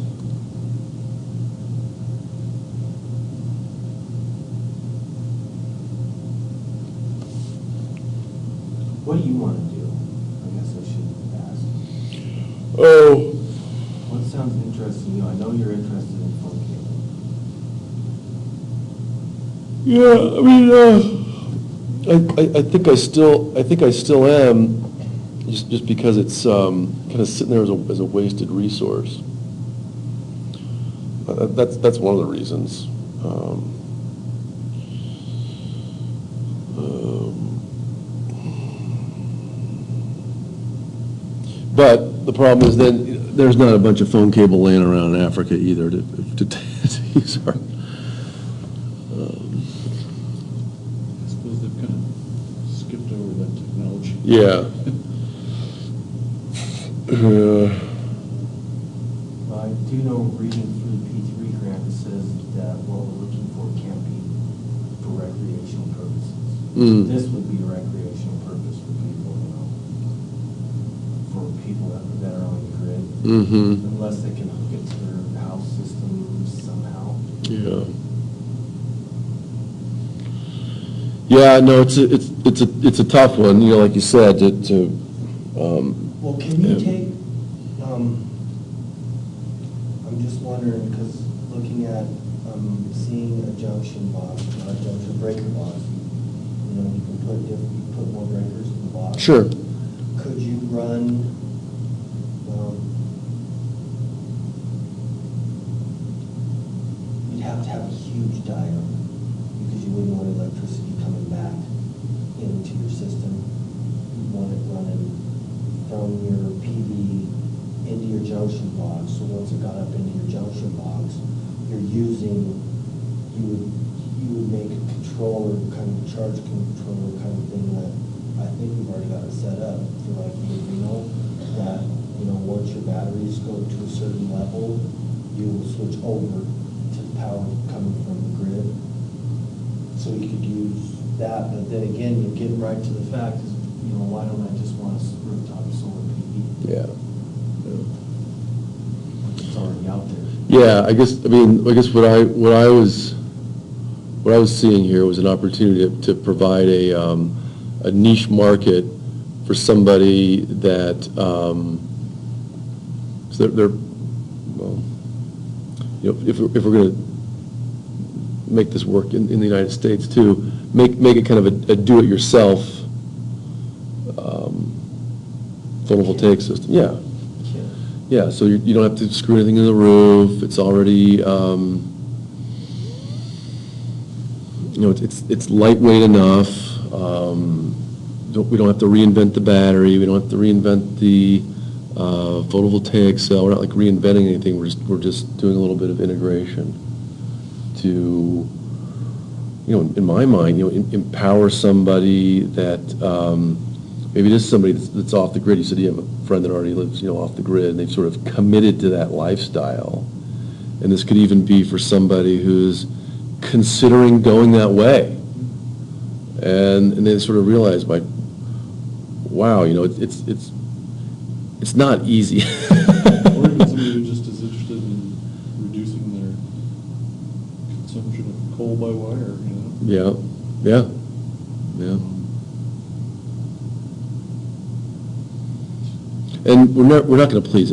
Speaker 1: what do you want to do? I guess I should ask.
Speaker 2: Oh,
Speaker 1: What sounds interesting to you? I know you're interested in phone cable.
Speaker 2: yeah, I mean, I think I still am, just because it's kind of sitting there as a wasted resource. That's one of the reasons. But the problem is then, there's not a bunch of phone cable laying around in Africa either to use our.
Speaker 3: I suppose they've kind of skipped over that technology.
Speaker 2: Yeah.
Speaker 1: I do know, reading through the P3 grant, it says that what we're looking for can't be for recreational purposes. This would be a recreational purpose for people, for people that are on the grid.
Speaker 2: Mm-hmm.
Speaker 1: Unless they can hook it to their house system somehow.
Speaker 2: Yeah. Yeah, no, it's a tough one, like you said,
Speaker 1: Well, can you
Speaker 2: Yeah.
Speaker 1: take, I'm just wondering, because looking at, seeing a junction box, a junction breaker box, you can put more breakers in the box.
Speaker 2: Sure.
Speaker 1: Could you run, you'd have to have a huge diode, because you wouldn't want electricity coming back into your system. You'd want it running from your PV into your junction box, so once it got up into your junction box, you would make a controller, kind of a charge controller kind of thing that, I think we've already got it set up for like the Adreno, that, once your batteries go to a certain level, you will switch over to the power coming from the grid. So you could use that, but then again, you get right to the fact is, why don't I just want a rooftop solar PV?
Speaker 2: Yeah.
Speaker 1: It's already out there.
Speaker 2: Yeah, I guess what I was seeing here was an opportunity to provide a niche market for somebody that, so they're, well, if we're going to make this work in the United States too, make it kind of a do-it-yourself photovoltaic system. Yeah. Yeah, so you don't have to screw anything in the roof. It's already, it's lightweight enough. We don't have to reinvent the battery. We don't have to reinvent the photovoltaic cell. We're not like reinventing anything. We're just doing a little bit of integration. to, in my mind, empower somebody that, maybe just somebody that's off the grid. You said you have a friend that already lives, off the grid, and they've sort of committed to that lifestyle. And this could even be for somebody who's considering going that way. And they sort of realize, like, wow, it's not easy.
Speaker 3: Or even somebody who just is interested in reducing their consumption of coal by wire,
Speaker 2: Yeah. And we're not going to please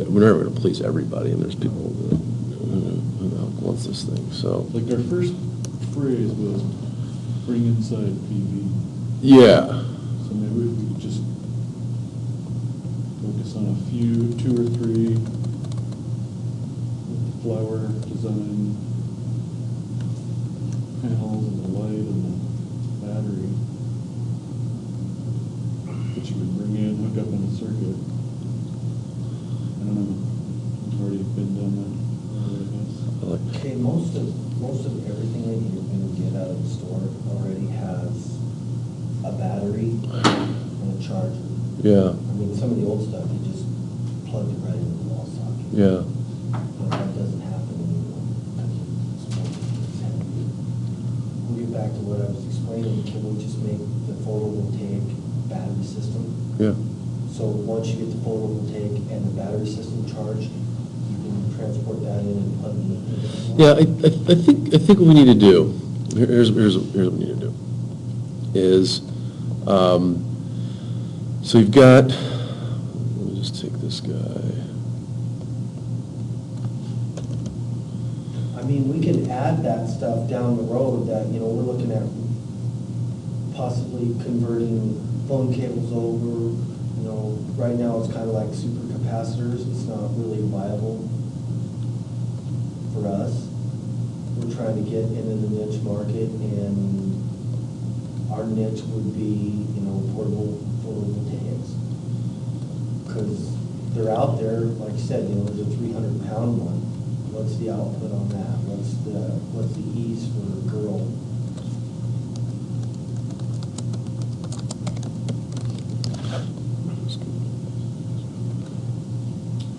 Speaker 2: everybody, and there's people who wants this thing, so.
Speaker 3: Like our first phrase was bring inside PV.
Speaker 2: Yeah,
Speaker 3: So maybe if we could just focus on a few, 2 or 3 with the flower design panels and the light and the battery that you could bring in, hook up in a circuit. I don't know, we've already been down that road, I guess.
Speaker 2: I like,
Speaker 4: Okay, most of everything that you're gonna get out of the store already has a battery and a charger.
Speaker 2: yeah,
Speaker 4: I mean, some of the old stuff, you just plug it right into the wall socket.
Speaker 2: yeah.
Speaker 4: But that doesn't happen anymore. It's heavy. We'll get back to what I was explaining, can we just make the photovoltaic battery system?
Speaker 2: Yeah.
Speaker 4: So once you get the photovoltaic and the battery system charged, you can transport that in and plug it in.
Speaker 2: Yeah, I think what we need to do, here's what we need to do, is, so you've got, let me just take this guy.
Speaker 4: I mean, we can add that stuff down the road that, we're looking at possibly converting phone cables over. Right now it's kind of like super capacitors. It's not really viable for us. We're trying to get into the niche market, and our niche would be, portable photovoltaics. Because they're out there, like you said, there's a 300-pound one. What's the output on that? What's the ease for a girl?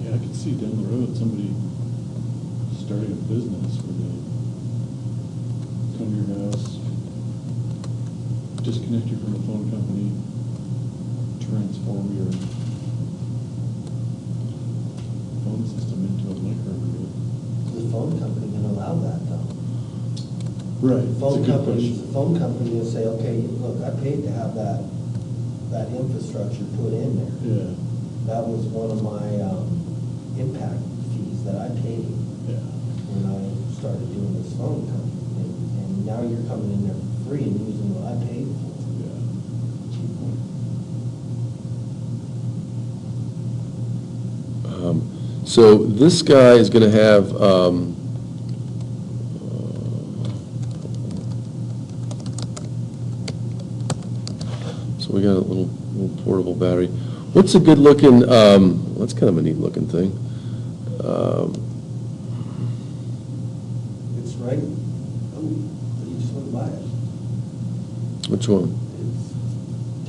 Speaker 3: Yeah, I could see down the road somebody starting a business where they come to your house, disconnect you from the phone company, transform your phone system into a microgrid.
Speaker 4: Is the phone company going to allow that, though?
Speaker 3: Right.
Speaker 4: The phone company will say, okay, look, I paid to have that infrastructure put in there.
Speaker 3: Yeah,
Speaker 4: That was one of my impact fees that I paid
Speaker 3: yeah.
Speaker 4: when I started doing this phone company. And now you're coming in there for free and using what I paid for.
Speaker 2: So this guy is going to have, so we got a little portable battery. What's a good looking, that's kind of a neat looking thing.
Speaker 4: It's right, you just wouldn't buy it.
Speaker 2: Which one?
Speaker 4: It's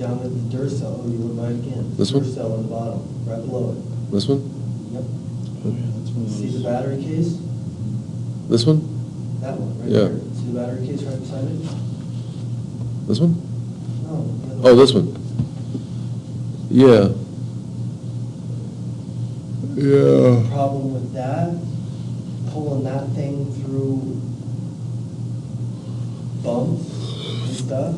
Speaker 4: down at the Duracell, you wouldn't buy it again.
Speaker 2: This one?
Speaker 4: Duracell on the bottom, right below it.
Speaker 2: This one?
Speaker 4: Yep.
Speaker 3: Oh, yeah, that's one of those.
Speaker 4: See the battery case?
Speaker 2: This one?
Speaker 4: That one, right
Speaker 2: Yeah.
Speaker 4: there. See the battery case right beside it?
Speaker 2: This one?
Speaker 4: No. the other
Speaker 2: Oh, this one? Yeah. Yeah.
Speaker 4: Problem with that, pulling that thing through bumps and stuff.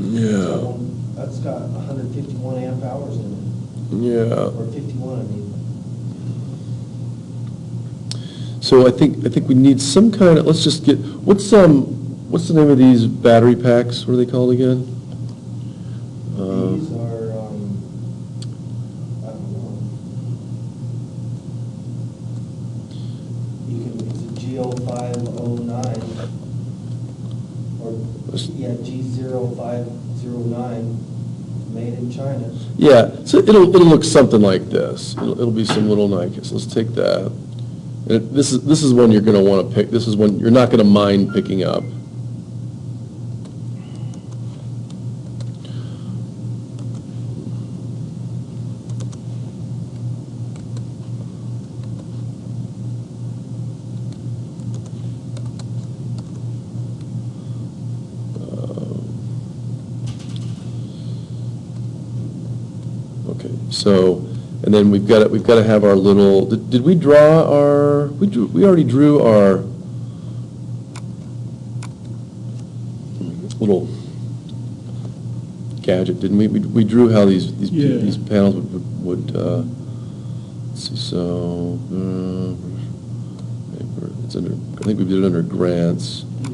Speaker 2: Yeah.
Speaker 4: That's got 151 amp hours in it,
Speaker 2: Yeah.
Speaker 4: or 51, I mean.
Speaker 2: So I think we need some kind of, let's just get, what's the name of these battery packs? What are they called again?
Speaker 4: These are, I don't know. It's a G0509, or, yeah, G0509, made in China.
Speaker 2: Yeah, so it'll look something like this. It'll be some little Nikes. Let's take that. This is one you're going to want to pick, this is one you're not going to mind picking up. Okay, so, and then we've got to have our little, did we draw our, we already drew our little gadget, didn't we? We drew how these
Speaker 3: Yeah.
Speaker 2: these panels would, let's see, so, it's under, I think we did it under grants,
Speaker 3: Yeah.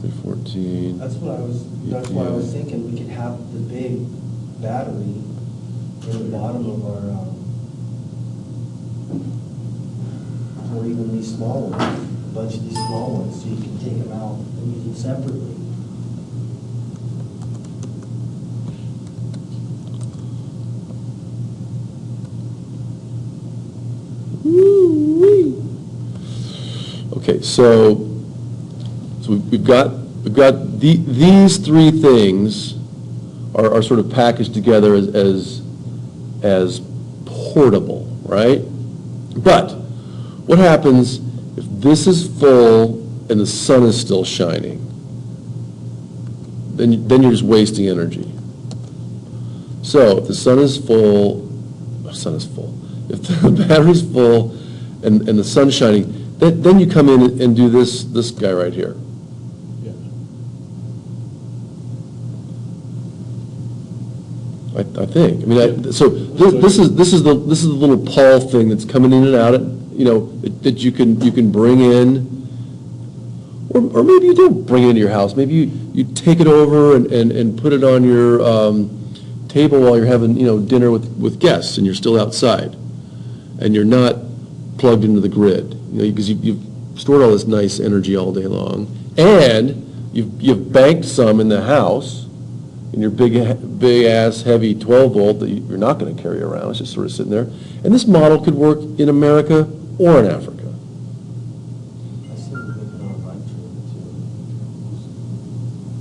Speaker 2: 2014.
Speaker 4: That's what I was, that's why I was thinking, we could have the big battery in the bottom of our, or even these small ones, a bunch of these small ones, so you can take them out and use them separately.
Speaker 2: Okay, so we've got these three things are sort of packaged together as portable, right? But what happens if this is full and the sun is still shining? Then you're just wasting energy. So if the sun is full, if the battery's full and the sun's shining, then you come in and do this guy right here.
Speaker 3: Yeah.
Speaker 2: I think. I mean, so this is the little Paul thing that's coming in and out. That you can bring in, or maybe you don't bring it into your house. Maybe you take it over and put it on your table while you're having dinner with guests and you're still outside, and you're not plugged into the grid. Because you've stored all this nice energy all day long, and you've banked some in the house in your big ass heavy 12 volt that you're not going to carry around. It's just sort of sitting there. And this model could work in America or in Africa.
Speaker 4: I see them making on a bike trail too.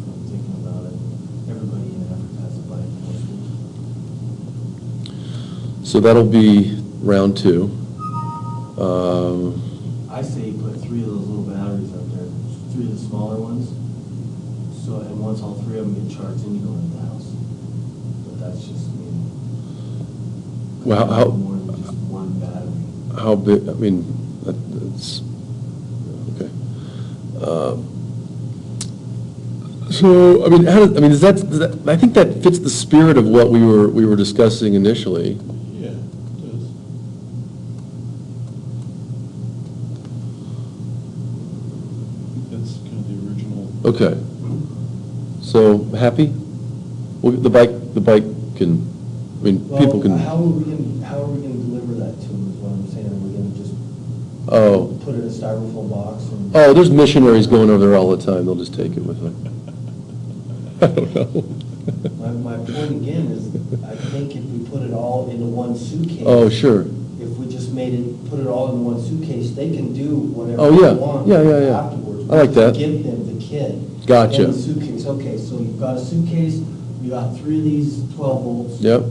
Speaker 4: I'm thinking about it, everybody in Africa has a bike.
Speaker 2: So that'll be round 2.
Speaker 1: I say you put 3 of those little batteries up there, 3 of the smaller ones. So, and once all 3 of them get charged, then you go into the house. But that's just me.
Speaker 2: Well, how-
Speaker 1: More than just one battery.
Speaker 2: How big? I mean, that's okay. So I mean, does that? I think that fits the spirit of what we were discussing initially.
Speaker 3: Yeah, it does. That's kind of the original.
Speaker 2: Okay. So happy? Well, the bike can. I mean, people can.
Speaker 4: How are we gonna deliver that to them, is what I'm saying, are we gonna just
Speaker 2: Oh.
Speaker 4: put it in a styrofoam box and?
Speaker 2: Oh, there's missionaries going over there all the time. They'll just take it with them. I don't know.
Speaker 4: My point again is, I think if we put it all into one suitcase.
Speaker 2: Oh, sure.
Speaker 4: If we just put it all in one suitcase, they can do whatever
Speaker 2: Oh, yeah.
Speaker 4: they want
Speaker 2: Yeah.
Speaker 4: afterwards.
Speaker 2: I like that.
Speaker 4: Give them the kit.
Speaker 2: Gotcha.
Speaker 4: And the suitcase, okay, so you've got a suitcase, you got 3 of these 12 volts.
Speaker 2: Yep.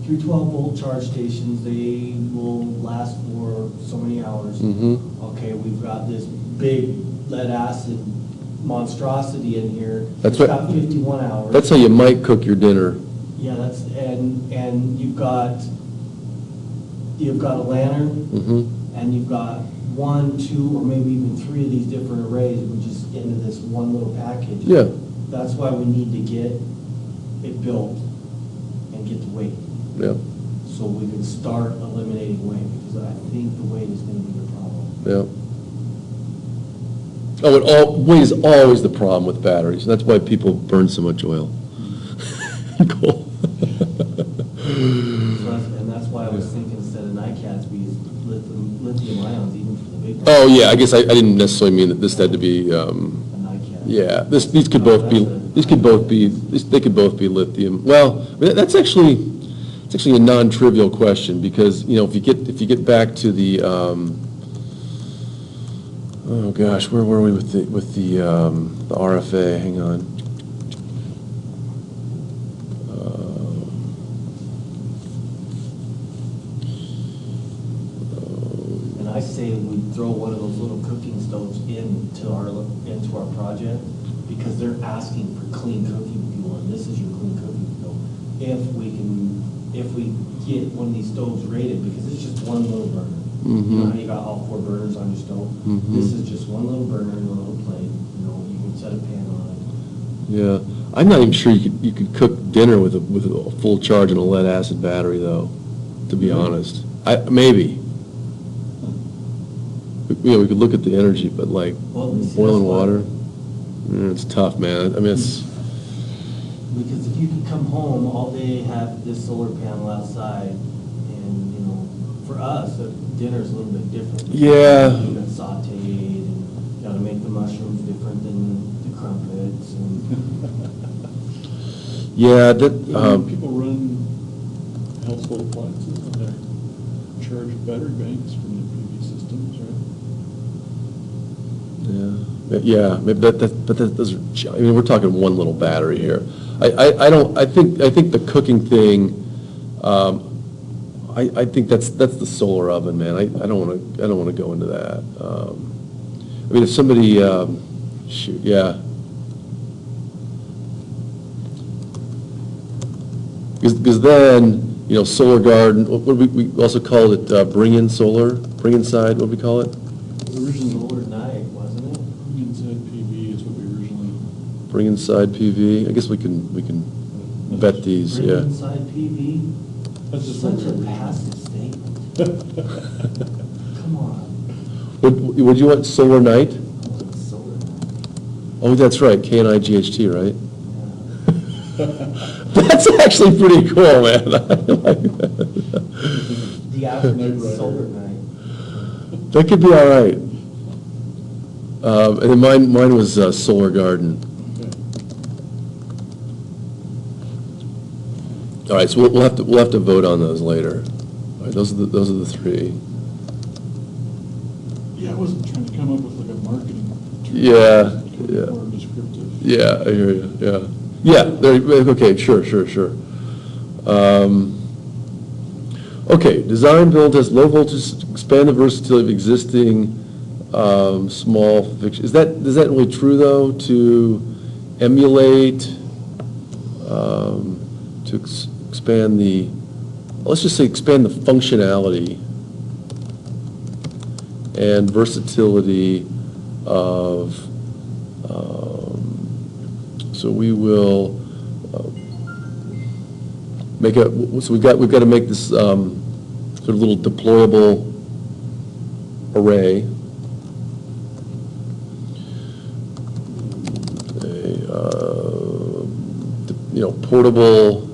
Speaker 4: 3 12-volt charge stations, they will last for so many hours.
Speaker 2: Mm-hmm.
Speaker 4: Okay, we've got this big lead acid monstrosity in here.
Speaker 2: That's
Speaker 4: It's
Speaker 2: what-
Speaker 4: got 51 hours.
Speaker 2: That's how you might cook your dinner.
Speaker 4: Yeah, and you've got a lantern,
Speaker 2: Mm-hmm.
Speaker 4: and you've got 1, 2, or maybe even 3 of these different arrays, which is into this one little package.
Speaker 2: Yeah.
Speaker 4: That's why we need to get it built and get the weight,
Speaker 2: Yeah.
Speaker 4: so we can start eliminating weight, because I think the weight is gonna be the problem.
Speaker 2: Yeah. Weight is always the problem with batteries. That's why people burn so much oil. Coal.
Speaker 4: And that's why I was thinking instead of NiCads, we use lithium ions even for the big ones.
Speaker 2: Oh, yeah, I guess I didn't necessarily mean that this had to be,
Speaker 4: A NiCad.
Speaker 2: yeah, these could both be they could both be lithium. Well, I mean, it's actually a non-trivial question, because, if you get back to the, Oh, gosh, where were we with the RFA? Hang on.
Speaker 1: And I say we throw one of those little cooking stoves into our project, because they're asking for clean cooking fuel, and this is your clean cooking fuel. If we get one of these stoves rated, because it's just one little burner. You know how you got all 4 burners on your stove? This is just one little burner and a little plate, you know, you can set a pan on it.
Speaker 2: Yeah, I'm not even sure you could cook dinner with a full charge and a lead acid battery, though, to be honest. Maybe. Yeah, we could look at the energy, but like
Speaker 1: Well, you see,
Speaker 2: boiling
Speaker 1: that's why-
Speaker 2: water, it's tough, man. I mean, it's,
Speaker 1: Because if you could come home all day, have this solar panel outside, and, you know, for us, dinner's a little bit different.
Speaker 2: Yeah.
Speaker 1: You got sauteed, and you gotta make the mushrooms different than the crumpets, and,
Speaker 2: yeah, that,
Speaker 3: People run household appliances and they're charged battery banks from the PV systems, right?
Speaker 2: yeah, maybe but those are, I mean, we're talking one little battery here. I think the cooking thing, I think that's the solar oven, man. I don't wanna go into that. I mean, if somebody, shoot, yeah. Because then, you know, solar garden, what we also called it, bring-in solar, bring-inside, what do we call it?
Speaker 3: Originally,
Speaker 1: solar night, wasn't it?
Speaker 3: inside PV is what we originally,
Speaker 2: Bring-inside PV, I guess we can bet these,
Speaker 1: Bring
Speaker 2: yeah.
Speaker 1: inside PV,
Speaker 3: that's just.
Speaker 1: such
Speaker 3: what
Speaker 1: a
Speaker 3: we
Speaker 1: passive statement, come on.
Speaker 2: Would you want solar night?
Speaker 1: Solar night,
Speaker 2: Oh, that's right, KNIGHT, right?
Speaker 1: yeah.
Speaker 2: That's actually pretty cool, man.
Speaker 1: The afternoon
Speaker 3: Night rider.
Speaker 1: solar night.
Speaker 2: That could be all right. And then mine was solar garden.
Speaker 3: Okay.
Speaker 2: All right, so we'll have to vote on those later. All right, those are the 3.
Speaker 3: Yeah, I wasn't trying to come up with like a marketing term.
Speaker 2: Yeah,
Speaker 3: Kind of
Speaker 2: yeah.
Speaker 3: More descriptive.
Speaker 2: Yeah, I hear you, yeah. Yeah, okay, sure. Okay, design build has low voltage, expand the versatility of existing small fixtures. Is that really true, though, to emulate, to expand the, let's just say expand the functionality and versatility of, so we will make so we've got to make this sort of little deployable array. Portable,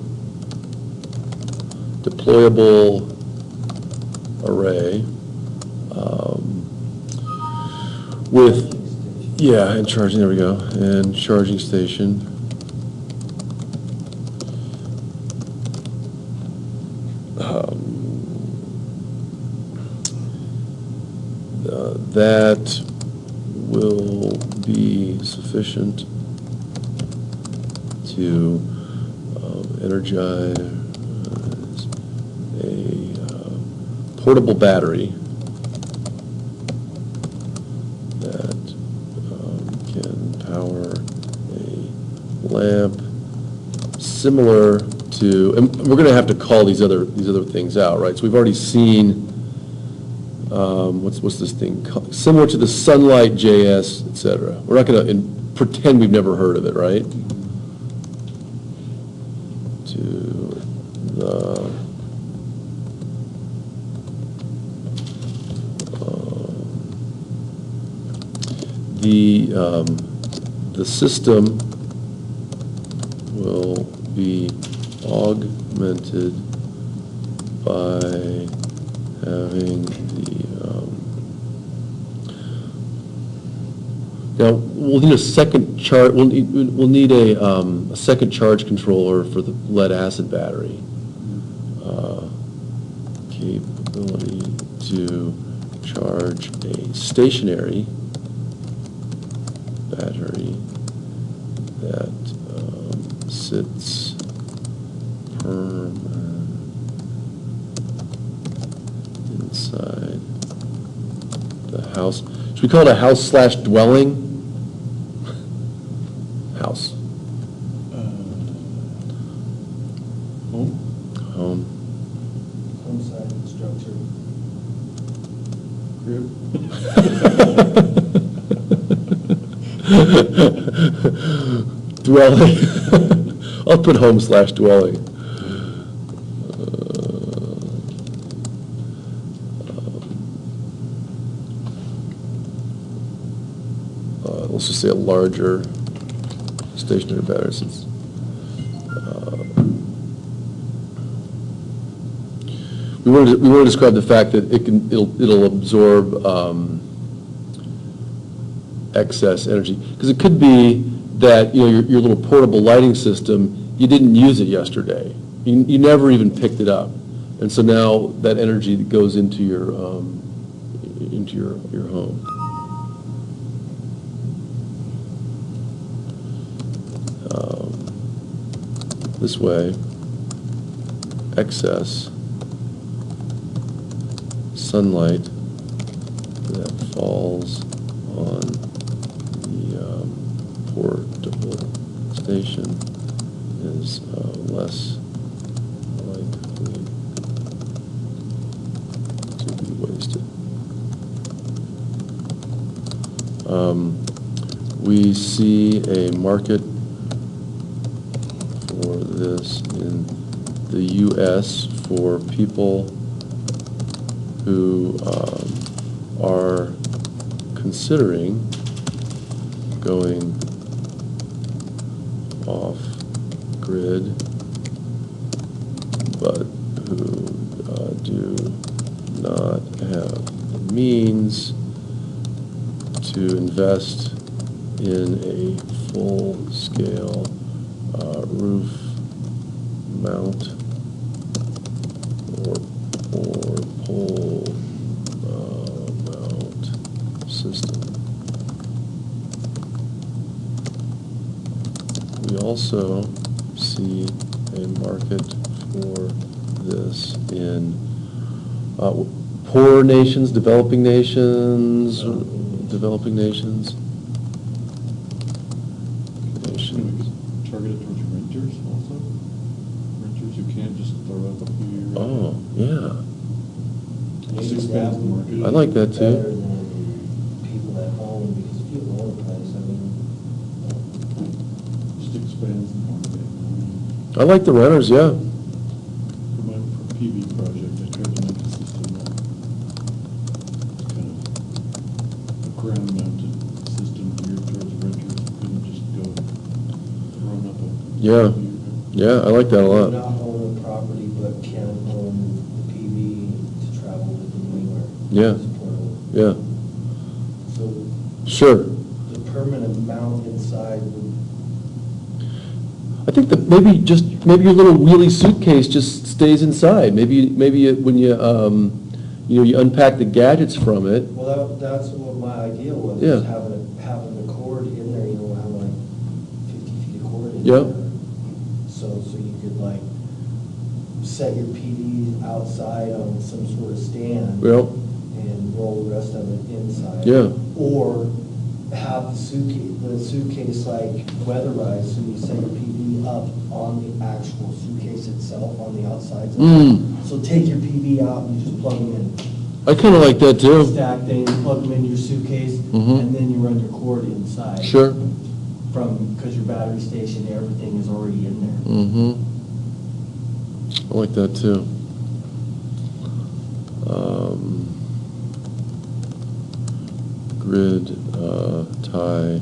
Speaker 2: deployable array with, yeah, and charging, there we go, and charging station. That will be sufficient to energize a portable battery that can power a lamp similar to, and we're going to have to call these other things out, right? So we've already seen, what's this thing called? Similar to the Sunlight JS, et cetera. We're not going to pretend we've never heard of it, right? To the system will be augmented by having the, now, we'll need a second charge, we'll need a second charge controller for the lead acid battery. Capability to charge a stationary battery that sits inside the house. Should we call it a house/dwelling? House.
Speaker 3: Home?
Speaker 2: Home.
Speaker 4: Home side structure.
Speaker 2: Dwelling. I'll put home/dwelling. Let's just say a larger stationary battery. Since, we want to describe the fact that it'll absorb excess energy, because it could be that your little portable lighting system, you didn't use it yesterday. You never even picked it up, and so now that energy goes into your home. This way, excess sunlight that falls on the portable station is less likely to be wasted. We see a market for this in the U.S. for people who are considering going off grid, but who do not have the means to invest in a full-scale roof mount or pole mount system. We also see a market for this in poorer nations, developing nations.
Speaker 3: Can we target it towards renters also? Renters who can't just throw up a few.
Speaker 2: Oh, yeah.
Speaker 3: Just expand the market.
Speaker 2: I like that too.
Speaker 4: Better than people that own, because if you own a place, I mean,
Speaker 3: Just expands the market.
Speaker 2: I like the renters, yeah.
Speaker 3: For my PV project, I tried to make a system that kind of a ground-mounted system geared towards renters who couldn't just go run up a.
Speaker 2: Yeah. Yeah, I like that a lot.
Speaker 4: not own a property, but can own the PV to travel with them anywhere.
Speaker 2: Yeah.
Speaker 4: It's portable.
Speaker 2: Yeah,
Speaker 4: So
Speaker 2: sure.
Speaker 4: the permanent mount inside would,
Speaker 2: I think that maybe your little wheelie suitcase just stays inside. Maybe when you you unpack the gadgets from it.
Speaker 4: well, that's what my idea was,
Speaker 2: Yeah.
Speaker 4: is having the cord in there, having like 50 feet of cord in
Speaker 2: Yeah.
Speaker 4: there. So you could like set your PD outside on some sort of stand.
Speaker 2: Well,
Speaker 4: And roll the rest of it inside.
Speaker 2: Yeah.
Speaker 4: Or have the suitcase like weatherized, so you set your PV up on the actual suitcase itself, on the outside. So take your PV out and you just plug them in.
Speaker 2: I kind of like that too.
Speaker 1: Stack things, plug them into your suitcase,
Speaker 2: Mhm.
Speaker 1: and then you run your cord inside.
Speaker 2: Sure.
Speaker 1: Because your battery station, everything is already in there.
Speaker 2: Mm-hmm. I like that too. Grid tie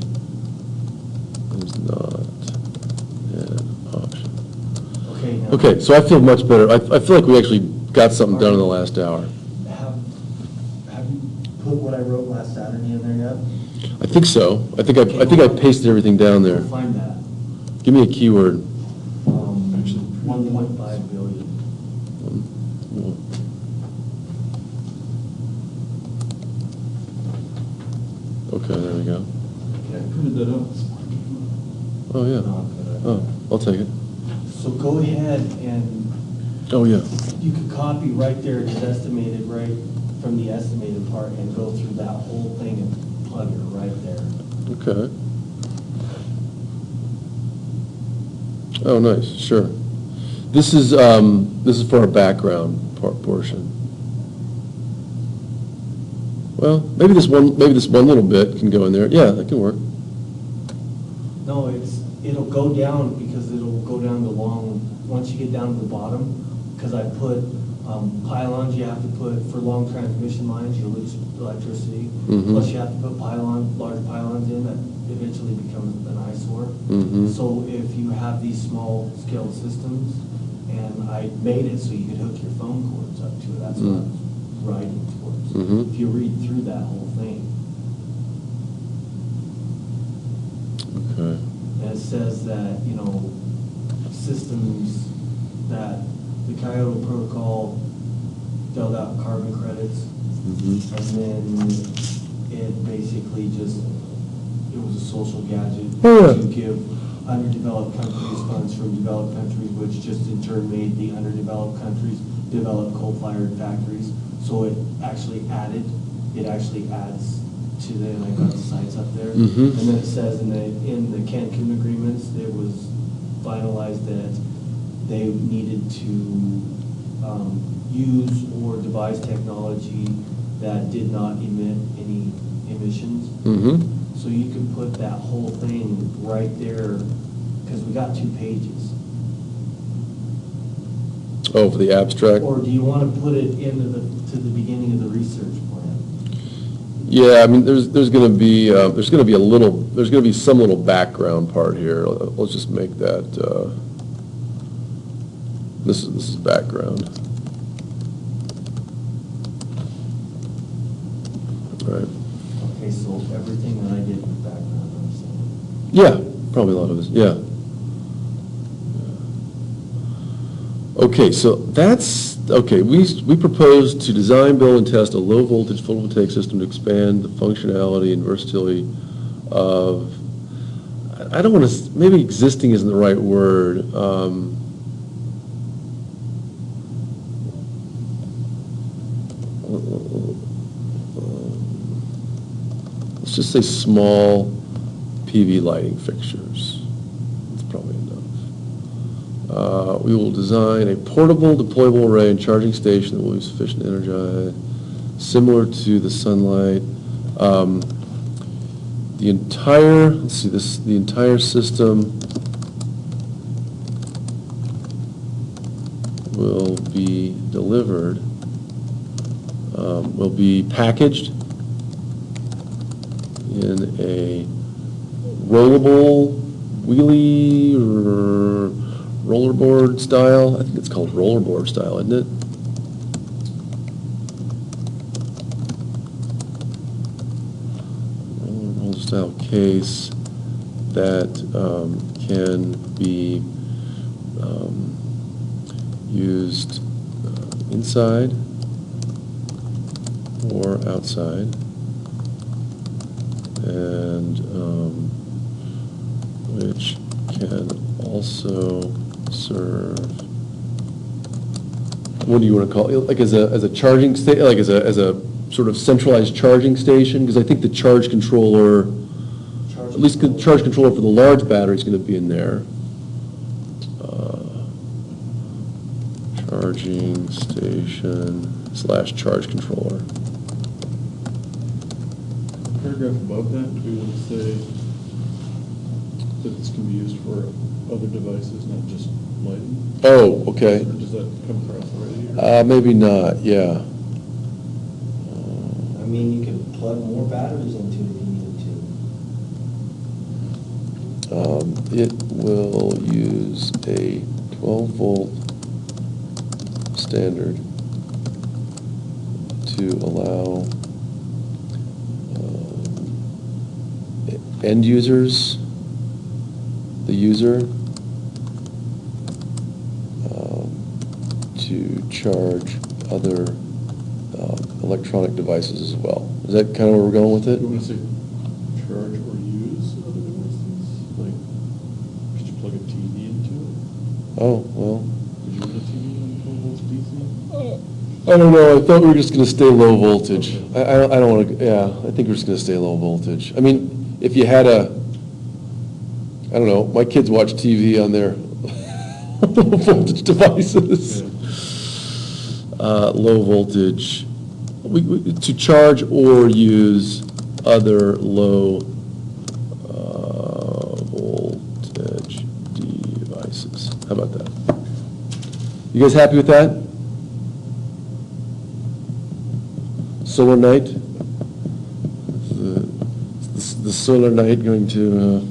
Speaker 2: is not an option.
Speaker 1: Okay, now.
Speaker 2: Okay, so I feel much better. I feel like we actually got something done in the last hour.
Speaker 1: Have you put what I wrote last Saturday in there yet?
Speaker 2: I think so. I think I pasted everything down there.
Speaker 1: Go find that.
Speaker 2: Give me a keyword.
Speaker 3: Actually,
Speaker 1: 1.5 billion.
Speaker 2: Okay, there we go.
Speaker 3: Yeah, I printed that out this morning.
Speaker 2: Oh, yeah.
Speaker 1: Not good.
Speaker 2: Oh, I'll take it.
Speaker 1: So go ahead and
Speaker 2: Oh, yeah.
Speaker 1: you could copy right there, it's estimated right from the estimated part and go through that whole thing and plug it right there.
Speaker 2: Okay. Oh, nice, sure. This is for our background portion. Well, maybe this one little bit can go in there. Yeah, that can work.
Speaker 1: No, it'll go down because it'll go down the long, once you get down to the bottom, because I put pylons you have to put for long transmission lines, you lose electricity.
Speaker 2: Mhm.
Speaker 1: Plus you have to put large pylons in that eventually becomes an eyesore.
Speaker 2: Mhm.
Speaker 1: So if you have these small scale systems, and I made it so you could hook your phone cords up to it, that's what I was writing towards.
Speaker 2: Mhm.
Speaker 1: If you read through that whole thing.
Speaker 2: Okay.
Speaker 1: And it says that, systems that the Kyoto Protocol dealt out carbon credits,
Speaker 2: Mhm.
Speaker 1: and then it basically just, it was a social gadget
Speaker 2: Oh, yeah.
Speaker 1: to give underdeveloped countries funds from developed countries, which just in turn made the underdeveloped countries develop coal-fired factories. So it actually adds to the, and I got the sites up there.
Speaker 2: Mhm.
Speaker 1: And then it says in the Cancun agreements, it was finalized that they needed to use or devise technology that did not emit any emissions.
Speaker 2: Mhm.
Speaker 1: So you can put that whole thing right there, because we got 2 pages.
Speaker 2: Oh, for the abstract?
Speaker 1: Or do you want to put it to the beginning of the research plan?
Speaker 2: Yeah, I mean, there's going to be some little background part here. Let's just make that, this is background. All right.
Speaker 1: Okay, so everything that I did was background, I'm saying.
Speaker 2: Yeah, probably a lot of this, yeah. Okay, so we proposed to design, build, and test a low-voltage photovoltaic system to expand the functionality and versatility of, I don't want to, maybe existing isn't the right word. Let's just say small PV lighting fixtures. That's probably enough. We will design a portable deployable array and charging station that will be sufficient to energize, similar to the Sunlight. The entire system will be delivered, will be packaged in a rollable wheelie or rollerboard style. I think it's called rollerboard style, isn't it? Rollerboard style case that can be used inside or outside, and which can also serve, what do you want to call it, like as a charging station, like as a sort of centralized charging station? Because I think the charge controller, at least the charge controller for the large battery is going to be in there. Charging station / charge controller.
Speaker 3: Paragraph above that, do we want to say that this can be used for other devices, not just lighting?
Speaker 2: Oh, okay.
Speaker 3: Or does that come across already? Or?
Speaker 2: Maybe not, yeah.
Speaker 4: I mean, you could plug more batteries into it if you needed to.
Speaker 2: It will use a 12-volt standard to allow end users, the user, to charge other electronic devices as well. Is that kind of where we're going with it?
Speaker 3: Do you want to say charge or use?
Speaker 2: Oh, well,
Speaker 3: Did you run a TV on 12 volts DC?
Speaker 2: I don't know, I thought we were just gonna stay low voltage. I don't wanna, yeah, I think we're just gonna stay low voltage. I mean, if you had a, I don't know, my kids watch TV on their low voltage devices. Low voltage, to charge or use other low voltage devices. How about that? You guys happy with that? Solar night? Is the solar night going to